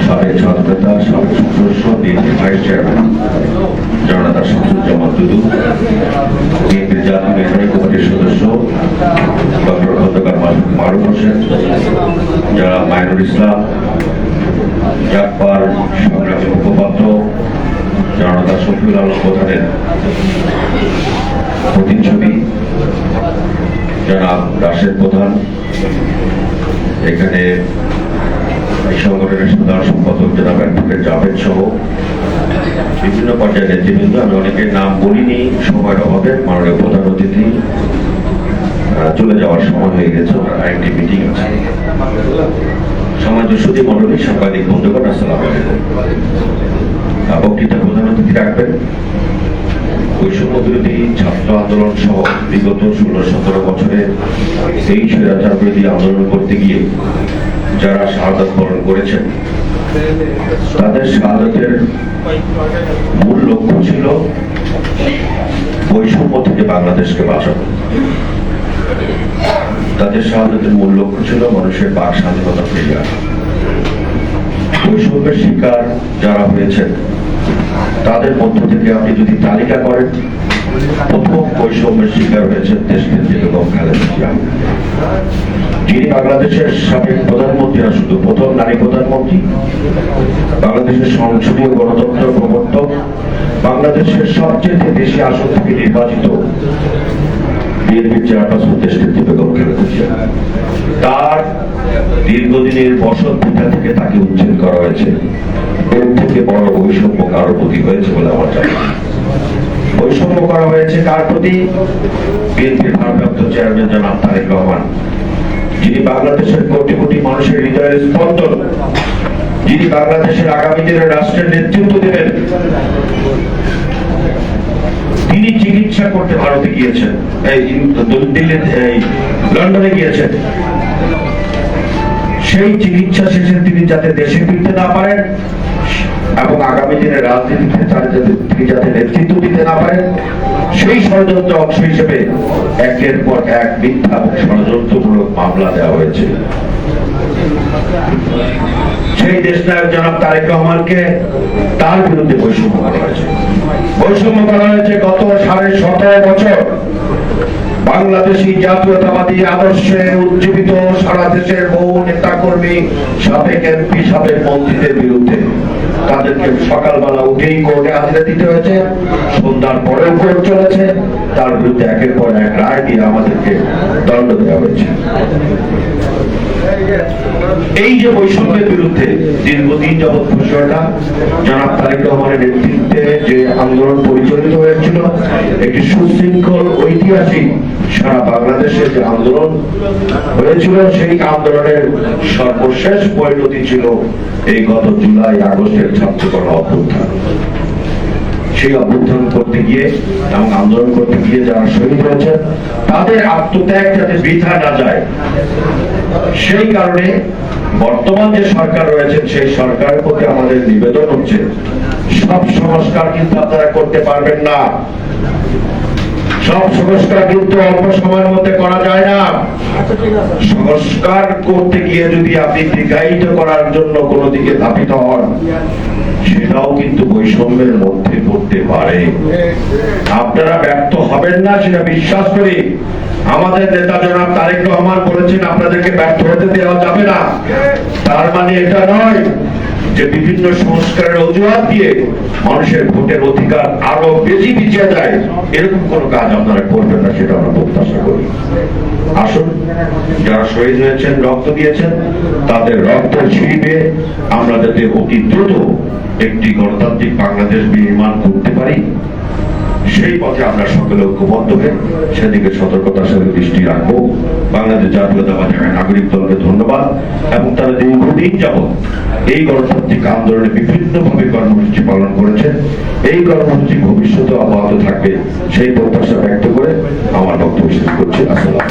সাবেক সদস্যতা, সাবেক সদস্য, বিএনপি ভাইস চেয়ারম্যান জননেতা শামসুজ্জামান দুদু, বিএনপির জাতীয় নির্বাহী কমিটির সদস্য ডক্টর খন্দকার মারুফ হোসেন, যারা মাইনুল ইসলাম, জাকবার সংগ্রামী মুখপাত্র জননেতা শফিউল আলম প্রধানের প্রতিচ্ছবি, জনাব রাশেদ প্রধান, এখানে সংগঠনের সাধারণ সম্পাদক জনাব অ্যাডভোকেট জাভেদ সহ বিভিন্ন পর্যায়ের নেতৃবৃন্দ। আমি অনেকের নাম বলিনি সময়ের অভাবে, মাননীয় প্রধান অতিথি চলে যাওয়ার সময় হয়ে গেছে, আরেকটি মিটিং আছে। সমাজ সুধী মন্ডলী, সাংবাদিক বন্ধুগণ, আসসালামু আলাইকুম। বক্তৃতা প্রধান অতিথি রাখবেন বৈষম্য বিরোধী ছাত্র আন্দোলন সহ বিগত 16-17 বছরে এই স্বৈরাচার বিরোধী আন্দোলন করতে গিয়ে যারা শাহাদাত বরণ করেছেন, তাদের শাহাদাতের মূল লক্ষ্য ছিল বৈষম্য থেকে বাংলাদেশকে বাঁচানো। তাদের শাহাদাতের মূল লক্ষ্য ছিল মানুষের বাক স্বাধীনতা ফিরিয়ে আনা। বৈষম্যের শিকার যারা হয়েছেন তাদের মধ্য থেকে আপনি যদি তালিকা করেন, প্রথম বৈষম্যের শিকার হয়েছেন দেশনেত্রী বেগম খালেদা জিয়া, যিনি বাংলাদেশের সাবেক প্রধানমন্ত্রী, না শুধু প্রথম নারী প্রধানমন্ত্রী, বাংলাদেশের সংসদীয় গণতন্ত্র প্রবর্তক, বাংলাদেশের সবচেয়ে বেশি আসন থেকে নির্বাচিত বিএনপির চেয়ারপারসন দেশনেত্রী বেগম খালেদা জিয়া। তার দীর্ঘদিনের বসত ভিটা থেকে তাকে উচ্ছেদ করা হয়েছে। এর থেকে বড় বৈষম্য কারোর প্রতি হয়েছে বলে আমার জানা। বৈষম্য করা হয়েছে কার প্রতি? বিএনপির ভারপ্রাপ্ত চেয়ারম্যান জনাব তারেক রহমান, যিনি বাংলাদেশের কোটি কোটি মানুষের হৃদয়ের স্পন্দন, যিনি বাংলাদেশের আগামী দিনের রাষ্ট্রের নেতৃত্ব দেবেন, তিনি চিকিৎসা করতে ভারতে গিয়েছেন, লন্ডনে গিয়েছেন। সেই চিকিৎসা শেষে তিনি যাতে দেশে ফিরতে না পারেন এবং আগামী দিনের রাজনীতিতে তিনি যাতে নেতৃত্ব দিতে না পারেন, সেই ষড়যন্ত্র অংশ হিসেবে একের পর এক মিথ্যা এবং ষড়যন্ত্রমূলক মামলা দেওয়া হয়েছে। সেই দেশনায়ক জনাব তারেক রহমানকে তার বিরুদ্ধে বৈষম্য করা হয়েছে। বৈষম্য করা হয়েছে গত 17.5 বছর বাংলাদেশী জাতীয়তাবাদী আদর্শে উজ্জীবিত সারা দেশের বহু নেতা কর্মী, সাবেক এমপি, সাবেক মন্ত্রীদের বিরুদ্ধে। তাদেরকে সকালবেলা উঠেই কোর্টে হাজিরা দিতে হয়েছে, সন্ধ্যার পরেও কোর্ট চলেছে, তার বিরুদ্ধে একের পর এক রায় দিয়ে আমাদেরকে দণ্ড দেওয়া হয়েছে। এই যে বৈষম্যের বিরুদ্ধে দীর্ঘদিন যাবৎ ঘোষণা জনাব তারেক রহমানের নেতৃত্বে যে আন্দোলন পরিচালিত হয়েছিল, একটি সুশৃঙ্খল ঐতিহাসিক সারা বাংলাদেশে যে আন্দোলন হয়েছিল, সেই আন্দোলনের সর্বশেষ পরিণতি ছিল এই গত জুলাই আগস্টের ছাত্র গণ অভ্যুত্থান। সেই অভ্যুত্থান করতে গিয়ে এবং আন্দোলন করতে গিয়ে যারা শহীদ হয়েছে, তাদের আত্মত্যাগ যাতে বৃথা না যায়, সেই কারণে বর্তমান যে সরকার রয়েছে সেই সরকারের প্রতি আমাদের নিবেদন হচ্ছে, সব সংস্কার কিন্তু আপনারা করতে পারবেন না। সব সংস্কার কিন্তু অল্প সময়ের মধ্যে করা যায় না। সংস্কার করতে গিয়ে যদি আপনি দীর্ঘায়িত করার জন্য কোনো দিকে ধাবিত হন, সেটাও কিন্তু বৈষম্যের মধ্যে পড়তে পারে। আপনারা ব্যর্থ হবেন না সেটা বিশ্বাস করি। আমাদের নেতা জনাব তারেক রহমান বলেছেন আপনাদেরকে ব্যর্থ হতে দেওয়া যাবে না। তার মানে এটা নয় যে বিভিন্ন সংস্কারের অজুহাত দিয়ে মানুষের ভোটের অধিকার আরো বেশি পিছিয়ে যায়, এরকম কোন কাজ আপনারা করবেন না, সেটা আমরা প্রত্যাশা করি। আসুন, যারা শহীদ হয়েছেন, রক্ত দিয়েছেন, তাদের রক্তের ছিঁড়ে আমরা যাতে অতি দ্রুত একটি গণতান্ত্রিক বাংলাদেশ নির্মাণ করতে পারি, সেই পথে আমরা সকলে ঐক্যবদ্ধ হয়ে সেদিকে সতর্কতার সাথে দৃষ্টি রাখবো। বাংলাদেশ জাতীয়তাবাদী নাগরিক দলকে ধন্যবাদ, এবং তারা দীর্ঘদিন যাবৎ এই গণতান্ত্রিক আন্দোলনে বিভিন্নভাবে কর্মসূচি পালন করেছেন। এই কর্মসূচি ভবিষ্যতে অব্যাহত থাকবে সেই প্রত্যাশা ব্যক্ত করে আমার বক্তব্য শেষ করছি। আসসালাম।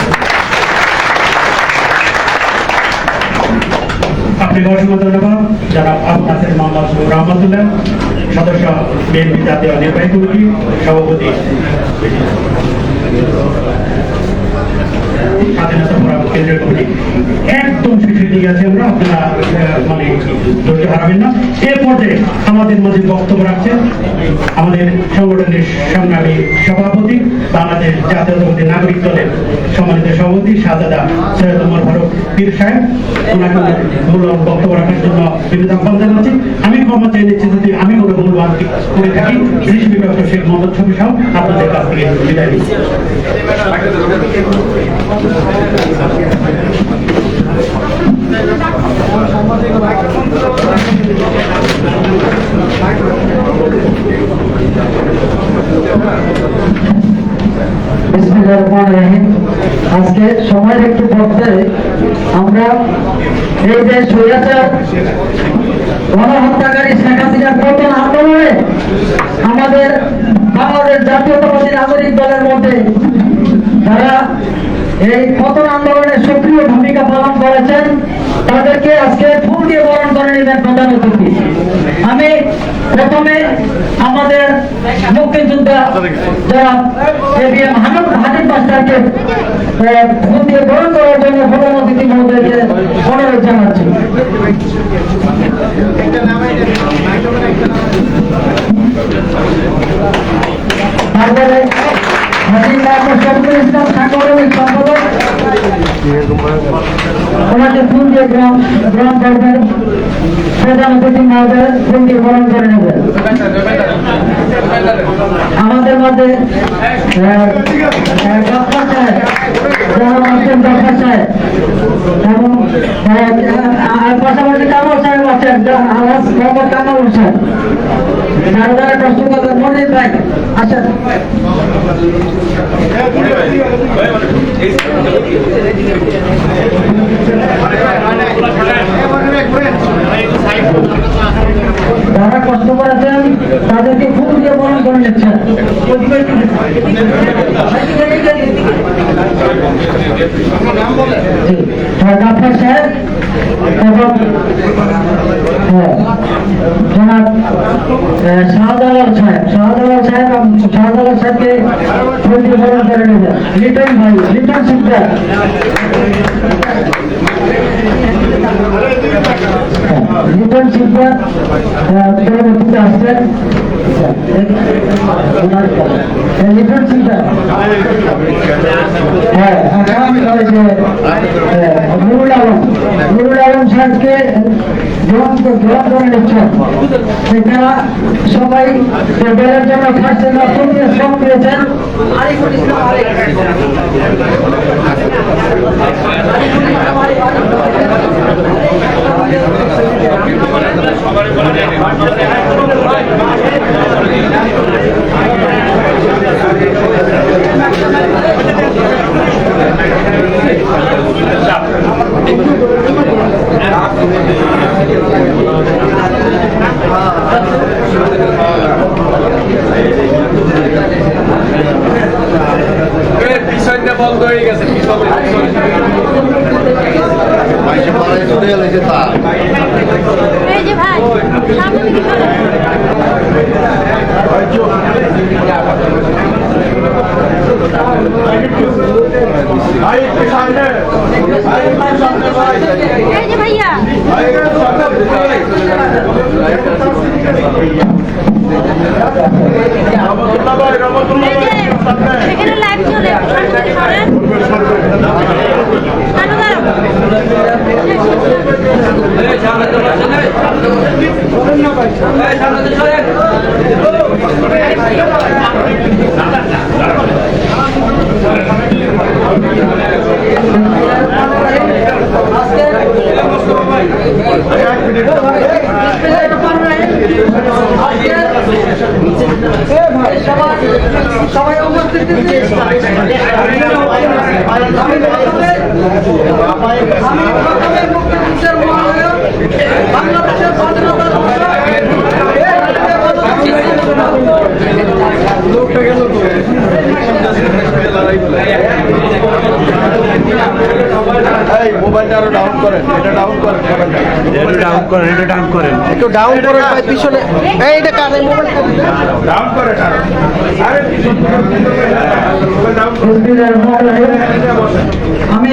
আপনাকে অসংখ্য ধন্যবাদ। যারা আপনাদের মোহাম্মদ রহমতুল্লাহ, সদস্য বিএনপি জাতীয় নির্বাহী কমিটি, সভাপতি স্বাধীনতা ফোরাম কেন্দ্রীয় কমিটি, একদম শেষের দিকে আছে আমরা, আপনারা মানে ধৈর্য হারাবেন না। এ পর্যায়ে আমাদের মাঝে বক্তব্য রাখছেন আমাদের সংগঠনের সংগ্রামী সভাপতি, বাংলাদেশ জাতীয়তাবাদী নাগরিক দলের সম্মানিত সভাপতি শাহজাদা সৈয়দ ওমর ফারুক পীর সাহেব। ওনাকে মূল্যবান বক্তব্য রাখার জন্য বিনীত আহ্বান জানাচ্ছি। আমি ক্ষমা চেয়ে নিচ্ছি যদি আমি কোনো মূল্যবান করে থাকি। কৃষি বিভাগ শেখ মোহাম্মদ শফি সাহেব আপনাদের কাছ থেকে বিদায় নিচ্ছি। আজকে সময়ের একটু পথে আমরা এই যে স্বৈরাচার গণহত্যাকারী শেখ হাসিনার পতন আন্দোলনে আমাদের বাংলাদেশ জাতীয়তাবাদী নাগরিক দলের মধ্যে যারা এই পতন আন্দোলনে সক্রিয় ভূমিকা পালন করেছেন তাদেরকে আজকে ফুল দিয়ে বরণ করে নেবেন প্রধান অতিথি। আমি প্রথমে আমাদের মুক্তিযোদ্ধা যারা এবিএম হানিফ মাস্টারকে ফুল দিয়ে বরণ করার জন্য প্রধান অতিথি মহোদয়কে অনুরোধ জানাচ্ছি। তারপরে ইসলাম সাংগঠনিক সম্পাদক ওনাকে ফুল দিয়ে গ্রহণ করবেন, প্রধান অতিথি মহোদয় ফুল দিয়ে গ্রহণ করে নেবেন। আমাদের মধ্যে ডক্টর সাহেব এবং পাশাপাশি কামাল সাহেব আছেন, মোহাম্মদ কামাল হোসেন, যারা যারা প্রশ্ন করবেন মনির ভাই আচ্ছা। যারা কষ্ট করেছেন তাদেরকে ফুল দিয়ে বরণ করে নিচ্ছেন। ডাক্তার সাহেব এবং জনাব শাহজালাল সাহেবকে ফুল দিয়ে বরণ করে নেবেন। লিটন ভাই, লিটন সিকদার, লিটন সিকদার পরবর্তীতে আসছেন। লিটন সিকদার নুরুল আলম সাহেবকে গ্রহণ করে নিচ্ছেন। তারা সবাই দলের জন্য খাটছেন, শ্রম দিয়েছেন। আরিফুল ইসলাম পিছনে বন্ধ হয়ে গেছে, এই যে ভাই সামনে দিকে এই যে ভাইয়া এখানে লাইভ চলে সবাই উপস্থিত বাংলাদেশের মোবাইলটা আরো ডাউন করেন, এটা ডাউন করেন, একটু ডাউন করে পিছনে এইটা কানে মোবাইল ডাউন করেন। আমি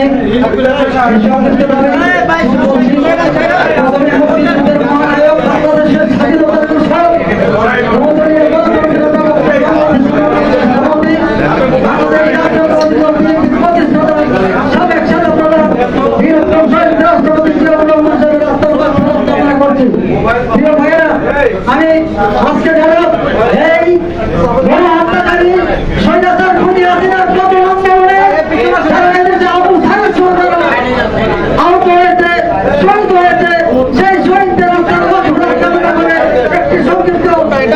আমি আজকে যারা এই গণহত্যাকারী স্বৈরাচার খুনি হাসিনার পতন আন্দোলনে আহত হয়েছে, শহীদ হয়েছে, সেই শহীদদের কামনা করে একটি সংক্ষিপ্ত রহমত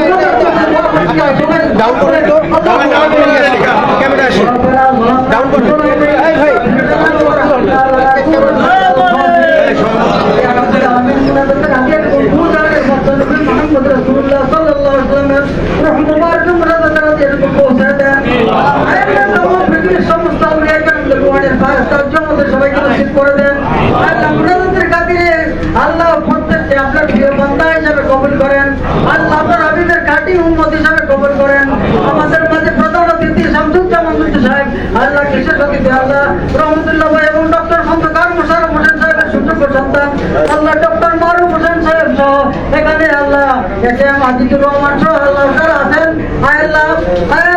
বিশেষ অতিথি আল্লাহ রহমতুল্লাহ ভাই এবং ডক্টর খন্দকার মোশাররফ হোসেন সাহেবের সুযোগ্য সন্তান আল্লাহ ডক্টর মারুফ হোসেন সাহেব সহ এখানে আল্লাহ একেএম আজিজুর রহমান সহ আল্লাহ যারা আছেন আল্লাহ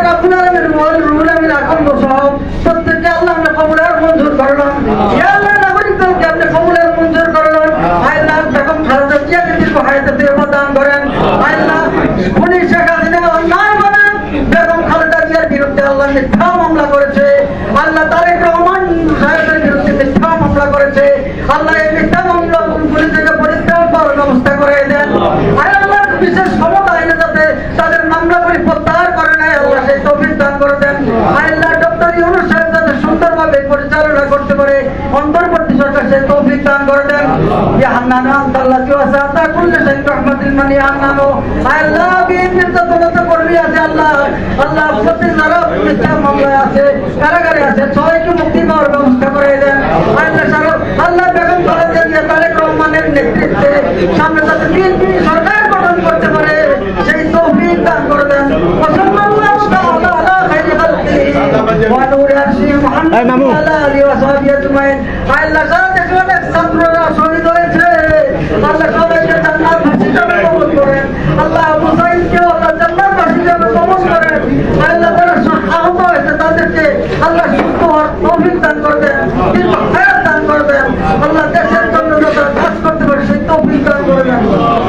রাব্বুল আলামিন রুহুল আমিন আকন্দ সহ প্রত্যেককে আল্লাহ আমরা কবুলের মঞ্জুর করলাম ইয়া আল্লাহ নাগরিকদেরকে আপনি কবুলের মঞ্জুর করলাম আল্লাহ বেগম খালেদা জিয়াকে দীর্ঘ হায়াতে দান করেন আল্লাহ উনি শেখ হাসিনা অন্যায়ভাবে বেগম খালেদা জিয়ার বিরুদ্ধে আল্লাহ মিথ্যা মামলা করেছে আল্লাহ তারেক রহমান সাহেবের বিরুদ্ধে মিথ্যা মামলা করেছে আল্লাহ এই মিথ্যা মামলা পুলিশ থেকে পরিত্রাণ পাওয়ার ব্যবস্থা করে দেন আল্লাহ বিশেষ ক্ষমতা এনে যাতে তাদের মামলাগুলি প্রত্যাহার করে নেয় আল্লাহ সেই তৌফিক দান করে দেন আল্লাহ ডক্টর ইউনূস সাহেব যাতে সুন্দরভাবে পরিচালনা করতে পারে অন্তর্বর্তী সরকার সেই তৌফিক দান করে দেন ইয়া হান্নান আনতাল্লাহি ওয়া সাআতা কুল্লি শাইইন রাহমাতিল মানি হান্নানো আল্লাহ বিএনপির যত কর্মী আছে আল্লাহ আল্লাহ প্রতি যারা মিথ্যা মামলায় আছে কারাগারে আছে সবাইকে মুক্তি পাওয়ার ব্যবস্থা করে দেন আল্লাহ বেগম খালেদা জিয়া তারেক রহমানের নেতৃত্বে সামনে যাতে বিএনপি সরকার গঠন করতে পারে সেই তৌফিক দান করে দেন সাল্লাল্লাহু তাআলা আলা খাইরি খালকিহি ওয়া নূরি আরশি মুহাম্মাদ ওয়া আলা আলিহি ওয়া সাহবিহি আজমাইন আল্লাহ যারা দেশে অনেক ছাত্ররা শহীদ হয়েছে আল্লাহ সবাইকে জান্নাত হিসেবে কবুল করেন আল্লাহ আবু সাঈদকে আল্লাহ জান্নাত হিসেবে কবুল করেন আল্লাহ যারা আহত হয়েছে তাদেরকে আল্লাহ সুস্থ হওয়ার তৌফিক দান করে দেন দীর্ঘ হায়াত দান করে দেন আল্লাহ দেশের জন্য যারা কাজ করতে পারে সেই তৌফিক দান করে দেন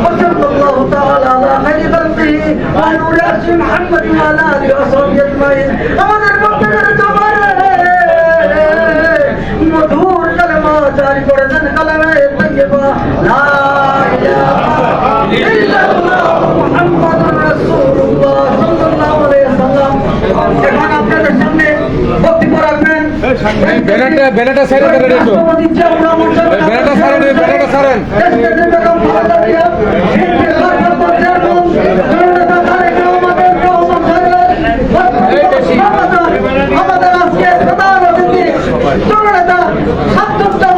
সাল্লাল্লাহু তাআলা আলা খাইরি খালকিহি ওয়া নূরি আরশি মুহাম্মাদ ওয়া আলা আলিহি ওয়া সাহবিহি আজমাইন আমাদের প্রত্যেকের জবানে মধুর কালেমা জারি করে দেন কালেমে তাইয়্যিবা লা ইলাহা ইল্লাল্লাহ মুহাম্মাদুর রাসূলুল্লাহ সাল্লাল্লাহু আলাইহি ওয়াসাল্লাম এখন আপনাদের সামনে বক্তব্য রাখবেন বেলাটা সাইড করে রেখো বেলাটা সারেন বেলাটা সারেন আমাদের আজকে প্রধান অতিথি জননেতা সাত্তরতম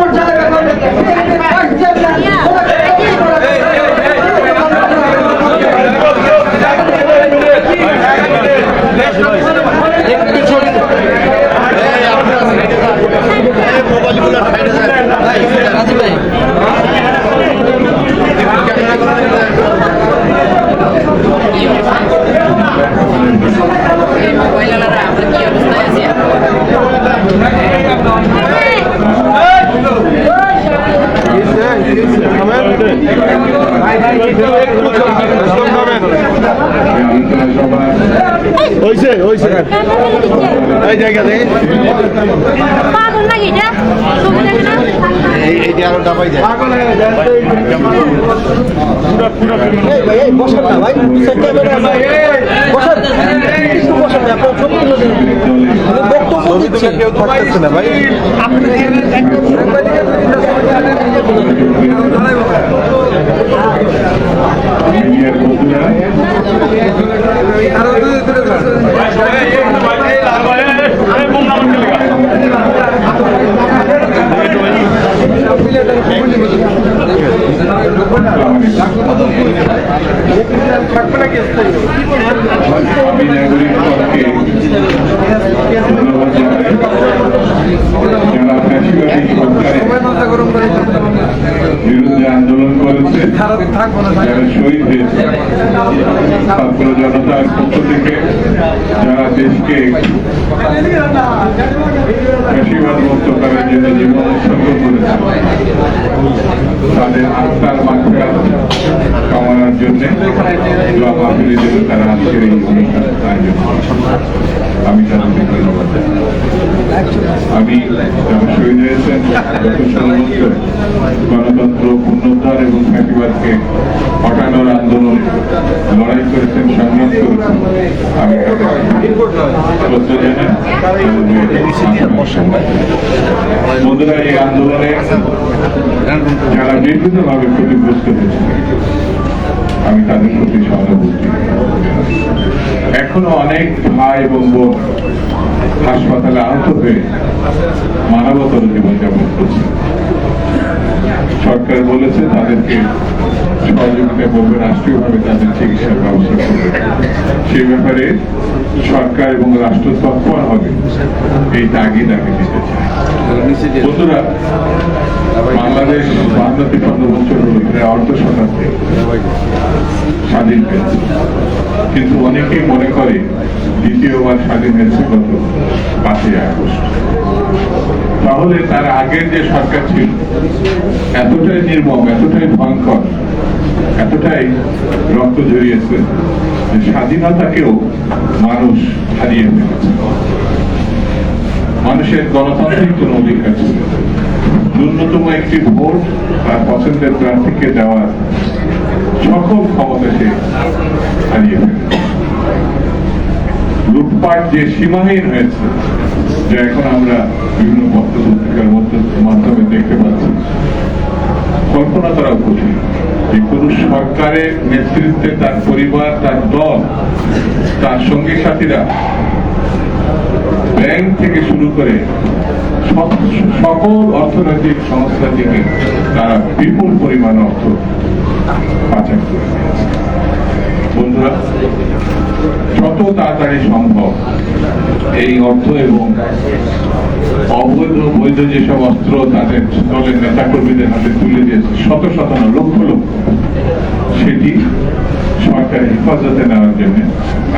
এই জায়গা দেখে পাগল নাকি এটা ছবি দেখে না এই আরো ডাবাই যায় এই বসেন না ভাই বসেন একটু বসেন আপনার ছবি তুলে দেন বক্তব্য দিচ্ছেন কেউ থাকতেছে না ভাই বিরুদ্ধে আন্দোলন করেছে যারা শহীদ হয়েছে ছাত্র জনতার পক্ষ থেকে যারা দেশকে ফ্যাসিবাদ মুক্ত করার জন্য জীবন উৎসর্গ করেছে তাদের আত্মার মাত্রা কামানোর জন্য দোয়া মাহফিলের জন্য তারা আজকের এই অনুষ্ঠান আয়োজন আমি তাদেরকে ধন্যবাদ আমি যারা শহীদ হয়েছেন গত 16 বছর গণতন্ত্র পুনরুদ্ধার এবং ফ্যাসিবাদকে হটানোর আন্দোলন লড়াই করেছেন সংগ্রাম করেছেন আমি শ্রদ্ধা জানাই বন্ধুরা এই আন্দোলনে যারা বিভিন্নভাবে ক্ষতিগ্রস্ত হয়েছে আমি তাদের প্রতি সহানুভূতি এখনো অনেক ভাই এবং বোন হাসপাতালে আহত হয়ে মানবতার জীবনযাপন করছে সরকার বলেছে তাদেরকে সহযোগিতা করবে, রাষ্ট্রীয়ভাবে তাদের চিকিৎসার ব্যবস্থা করবে। সেই ব্যাপারে সরকার এবং রাষ্ট্র তৎপর হবে, এই তাগিদ আমি দিতে চাই। বন্ধুরা, বাংলাদেশ 52-53 বছর হল, প্রায় অর্ধ শতাব্দী স্বাধীন হয়েছে, কিন্তু অনেকেই মনে করে দ্বিতীয়বার স্বাধীন হয়েছে গত 5ই আগস্ট। তাহলে তার আগের যে সরকার ছিল এতটাই নির্মম, এতটাই ভয়ঙ্কর, এতটাই রক্ত ঝরিয়েছে যে স্বাধীনতাকেও মানুষ হারিয়ে ফেলেছে। মানুষের গণতান্ত্রিক কোন অধিকার ছিল, ন্যূনতম একটি ভোট তার পছন্দের প্রার্থীকে দেওয়ার সকল ক্ষমতা সে হারিয়ে ফেলেছে। লুটপাট যে সীমাহীন হয়েছে, যা এখন আমরা বিভিন্ন পত্র পত্রিকার মাধ্যমে দেখতে পাচ্ছি, কল্পনা করা কঠিন যে কোন সরকারের নেতৃত্বে তার পরিবার, তার দল, তার সঙ্গী সাথীরা ব্যাংক থেকে শুরু করে সকল অর্থনৈতিক সংস্থা থেকে তারা বিপুল পরিমাণ অর্থ পাচার করে দিয়েছে। বন্ধুরা, যত তাড়াতাড়ি সম্ভব এই অর্থ এবং অবৈধ বৈধ যেসব অস্ত্র তাদের দলের নেতা কর্মীদের হাতে তুলে দিয়েছে, শত শত না, লক্ষ লক্ষ, সেটি সরকারের হেফাজতে নেওয়ার জন্য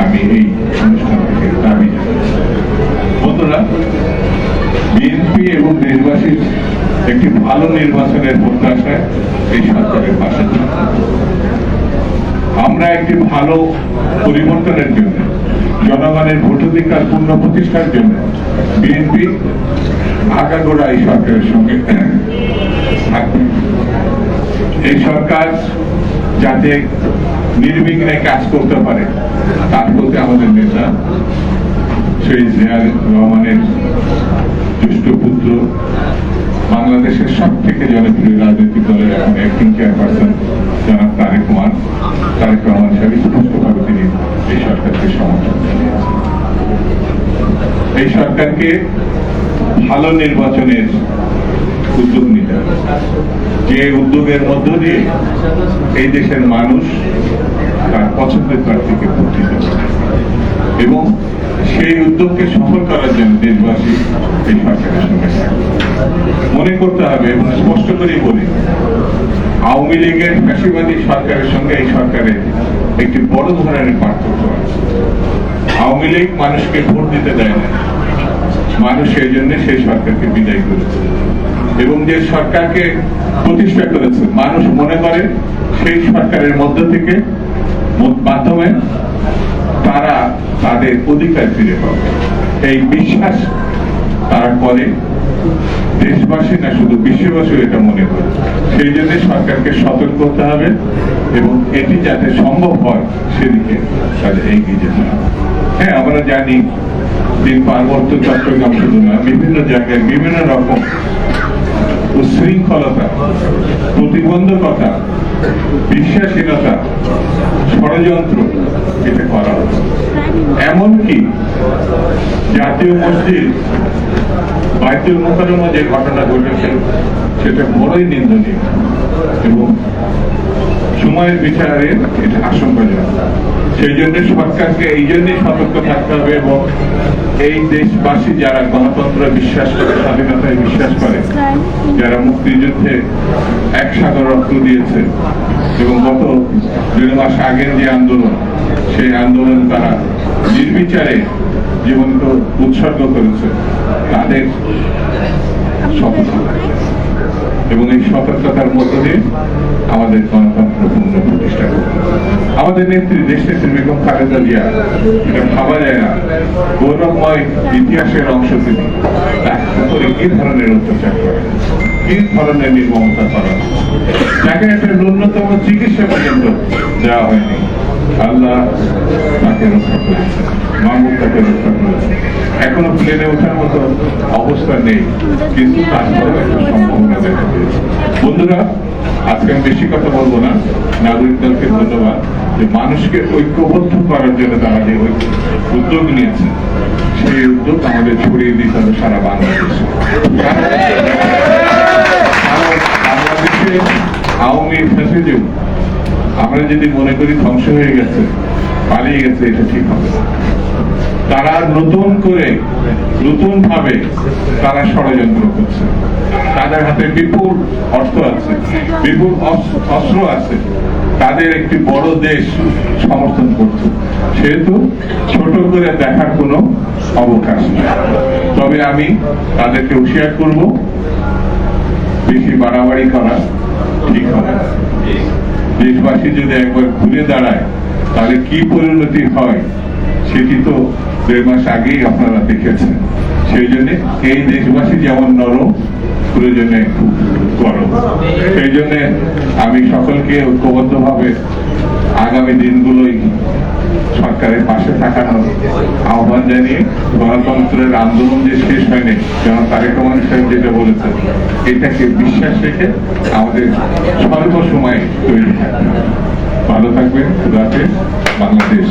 আমি এই অনুষ্ঠান থেকে দাবি জানাই। বন্ধুরা, বিএনপি এবং দেশবাসীর একটি ভালো নির্বাচনের প্রত্যাশায় এই সরকারের পাশে আমরা একটি ভালো পরিবর্তনের জন্য, জনগণের ভোটাধিকার পূর্ণ প্রতিষ্ঠার জন্য বিএনপি আগাগোড়া এই সরকারের সঙ্গে থাকবে। এই সরকার যাতে নির্বিঘ্নে কাজ করতে পারে তার প্রতি আমাদের নেতা শহীদ জিয়া রহমানের জ্যেষ্ঠ পুত্র, বাংলাদেশের সব থেকে জনপ্রিয় রাজনৈতিক দলের এখন অ্যাক্টিং চেয়ারপারসন জনাব তারেক রহমান সাহেব স্পষ্টভাবে তিনি এই সরকারকে সমর্থন জানিয়েছেন। এই সরকারকে ভালো নির্বাচনের উদ্যোগ নিতে হবে, যে উদ্যোগের মধ্য দিয়ে এই দেশের মানুষ তার পছন্দের প্রার্থীকে ভোট দিতে পারে, এবং সেই উদ্যোগকে সফল করার জন্য দেশবাসী এই সরকারের সঙ্গে থাকবে। মনে করতে হবে এবং স্পষ্ট করেই বলি, আওয়ামী লীগের ফ্যাসিবাদী সরকারের সঙ্গে এই সরকারের একটি বড় ধরনের পার্থক্য আছে। আওয়ামী লীগ মানুষকে ভোট দিতে দেয় না, মানুষ সেই জন্য সেই সরকারকে বিদায় করেছে, এবং যে সরকারকে প্রতিষ্ঠা করেছে মানুষ মনে করে সেই সরকারের মধ্য থেকে মাধ্যমে তারা তাদের অধিকার ফিরে পাবে। এই বিশ্বাস তারা করে, দেশবাসী না শুধু বিশ্ববাসী এটা মনে করে। সেই জন্য সরকারকে সতর্ক হতে হবে এবং এটি যাতে সম্ভব হয় সেদিকে তাদের এগিয়ে যেতে হবে। হ্যাঁ, আমরা জানি পার্বত্য চট্টগ্রাম শুধু না, বিভিন্ন জায়গায় বিভিন্ন রকম উচ্ছৃঙ্খলতা, প্রতিবন্ধকতা, বিশ্বাসহীনতা, ষড়যন্ত্র এটা করা হচ্ছে। এমনকি জাতীয় মসজিদ বাইতুল মুকাররমে যে ঘটনা ঘটেছে সেটা বড়ই নিন্দনীয় এবং সময়ের বিচারে এটা আশঙ্কাজনক। সেই জন্য সরকারকে এই জন্যই সতর্ক থাকতে হবে, এবং এই দেশবাসী যারা গণতন্ত্র বিশ্বাস করে, স্বাধীনতায় বিশ্বাস করে, যারা মুক্তিযুদ্ধে এক সাগর রক্ত দিয়েছে এবং গত 2 মাস আগের যে আন্দোলন, সেই আন্দোলন তারা নির্বিচারে জীবনকে উৎসর্গ করেছে, তাদের সতর্কতা এবং এই সতর্কতার মধ্য দিয়ে আমাদের গণতন্ত্র পূর্ণ প্রতিষ্ঠা করতে হবে। আমাদের নেত্রী, দেশ নেত্রী বেগম খালেদা জিয়া, এটা ভাবা যায় না, গৌরবময় ইতিহাসের অংশ তিনি, তার উপরে কি ধরনের অত্যাচার করা, কি ধরনের নির্মমতা করা, যাকে একটা ন্যূনতম চিকিৎসা পর্যন্ত দেওয়া হয়নি। আল্লাহ তাকে রক্ষা করেছে, মাহমুদ তাকে রক্ষা করেছে। এখনো প্লেনে ওঠার মতো অবস্থা নেই, কিন্তু তারপরে একটা সম্ভাবনা দেখা দিয়েছে। বন্ধুরা, আজকে আমি বেশি কথা বলবো না। নাগরিক দলকে ধন্যবাদ যে মানুষকে ঐক্যবদ্ধ করার জন্য তারা যে উদ্যোগ নিয়েছে, সেই উদ্যোগ আমাদের ছড়িয়ে দিতে হবে সারা বাংলাদেশে। দেশে আওয়ামী ফ্যাসিজম আমরা যদি মনে করি ধ্বংস হয়ে গেছে, পালিয়ে গেছে, এটা ঠিক হবে না। তারা নতুন করে নতুন ভাবে তারা ষড়যন্ত্র করছে। তাদের হাতে বিপুল অর্থ আছে, বিপুল অস্ত্র আছে, তাদের একটি বড় দেশ সমর্থন করছে, সেহেতু ছোট করে দেখার কোনো অবকাশ নেই। তবে আমি তাদেরকে হুঁশিয়ার করব, বেশি বাড়াবাড়ি করা ঠিক হবে না। দেশবাসী যদি একবার ঘুরে দাঁড়ায় তাহলে কি পরিণতি হয় সেটি তো 1.5 মাস আগেই আপনারা দেখেছেন। সেই জন্য এই দেশবাসী যেমন নরম, প্রয়োজনে খুব গরম। সেই জন্য আমি সকলকে ঐক্যবদ্ধভাবে আগামী দিনগুলোই সরকারের পাশে থাকানোর আহ্বান জানিয়ে গণতন্ত্রের আন্দোলন যে শেষ হয়নি, যেন তারেক রহমান সাহেব যেটা বলেছেন, এটাকে বিশ্বাস রেখে আমাদের সর্বসময় তৈরি থাকবে। ভালো থাকবেন। খুদা হাফেজ। বাংলাদেশ।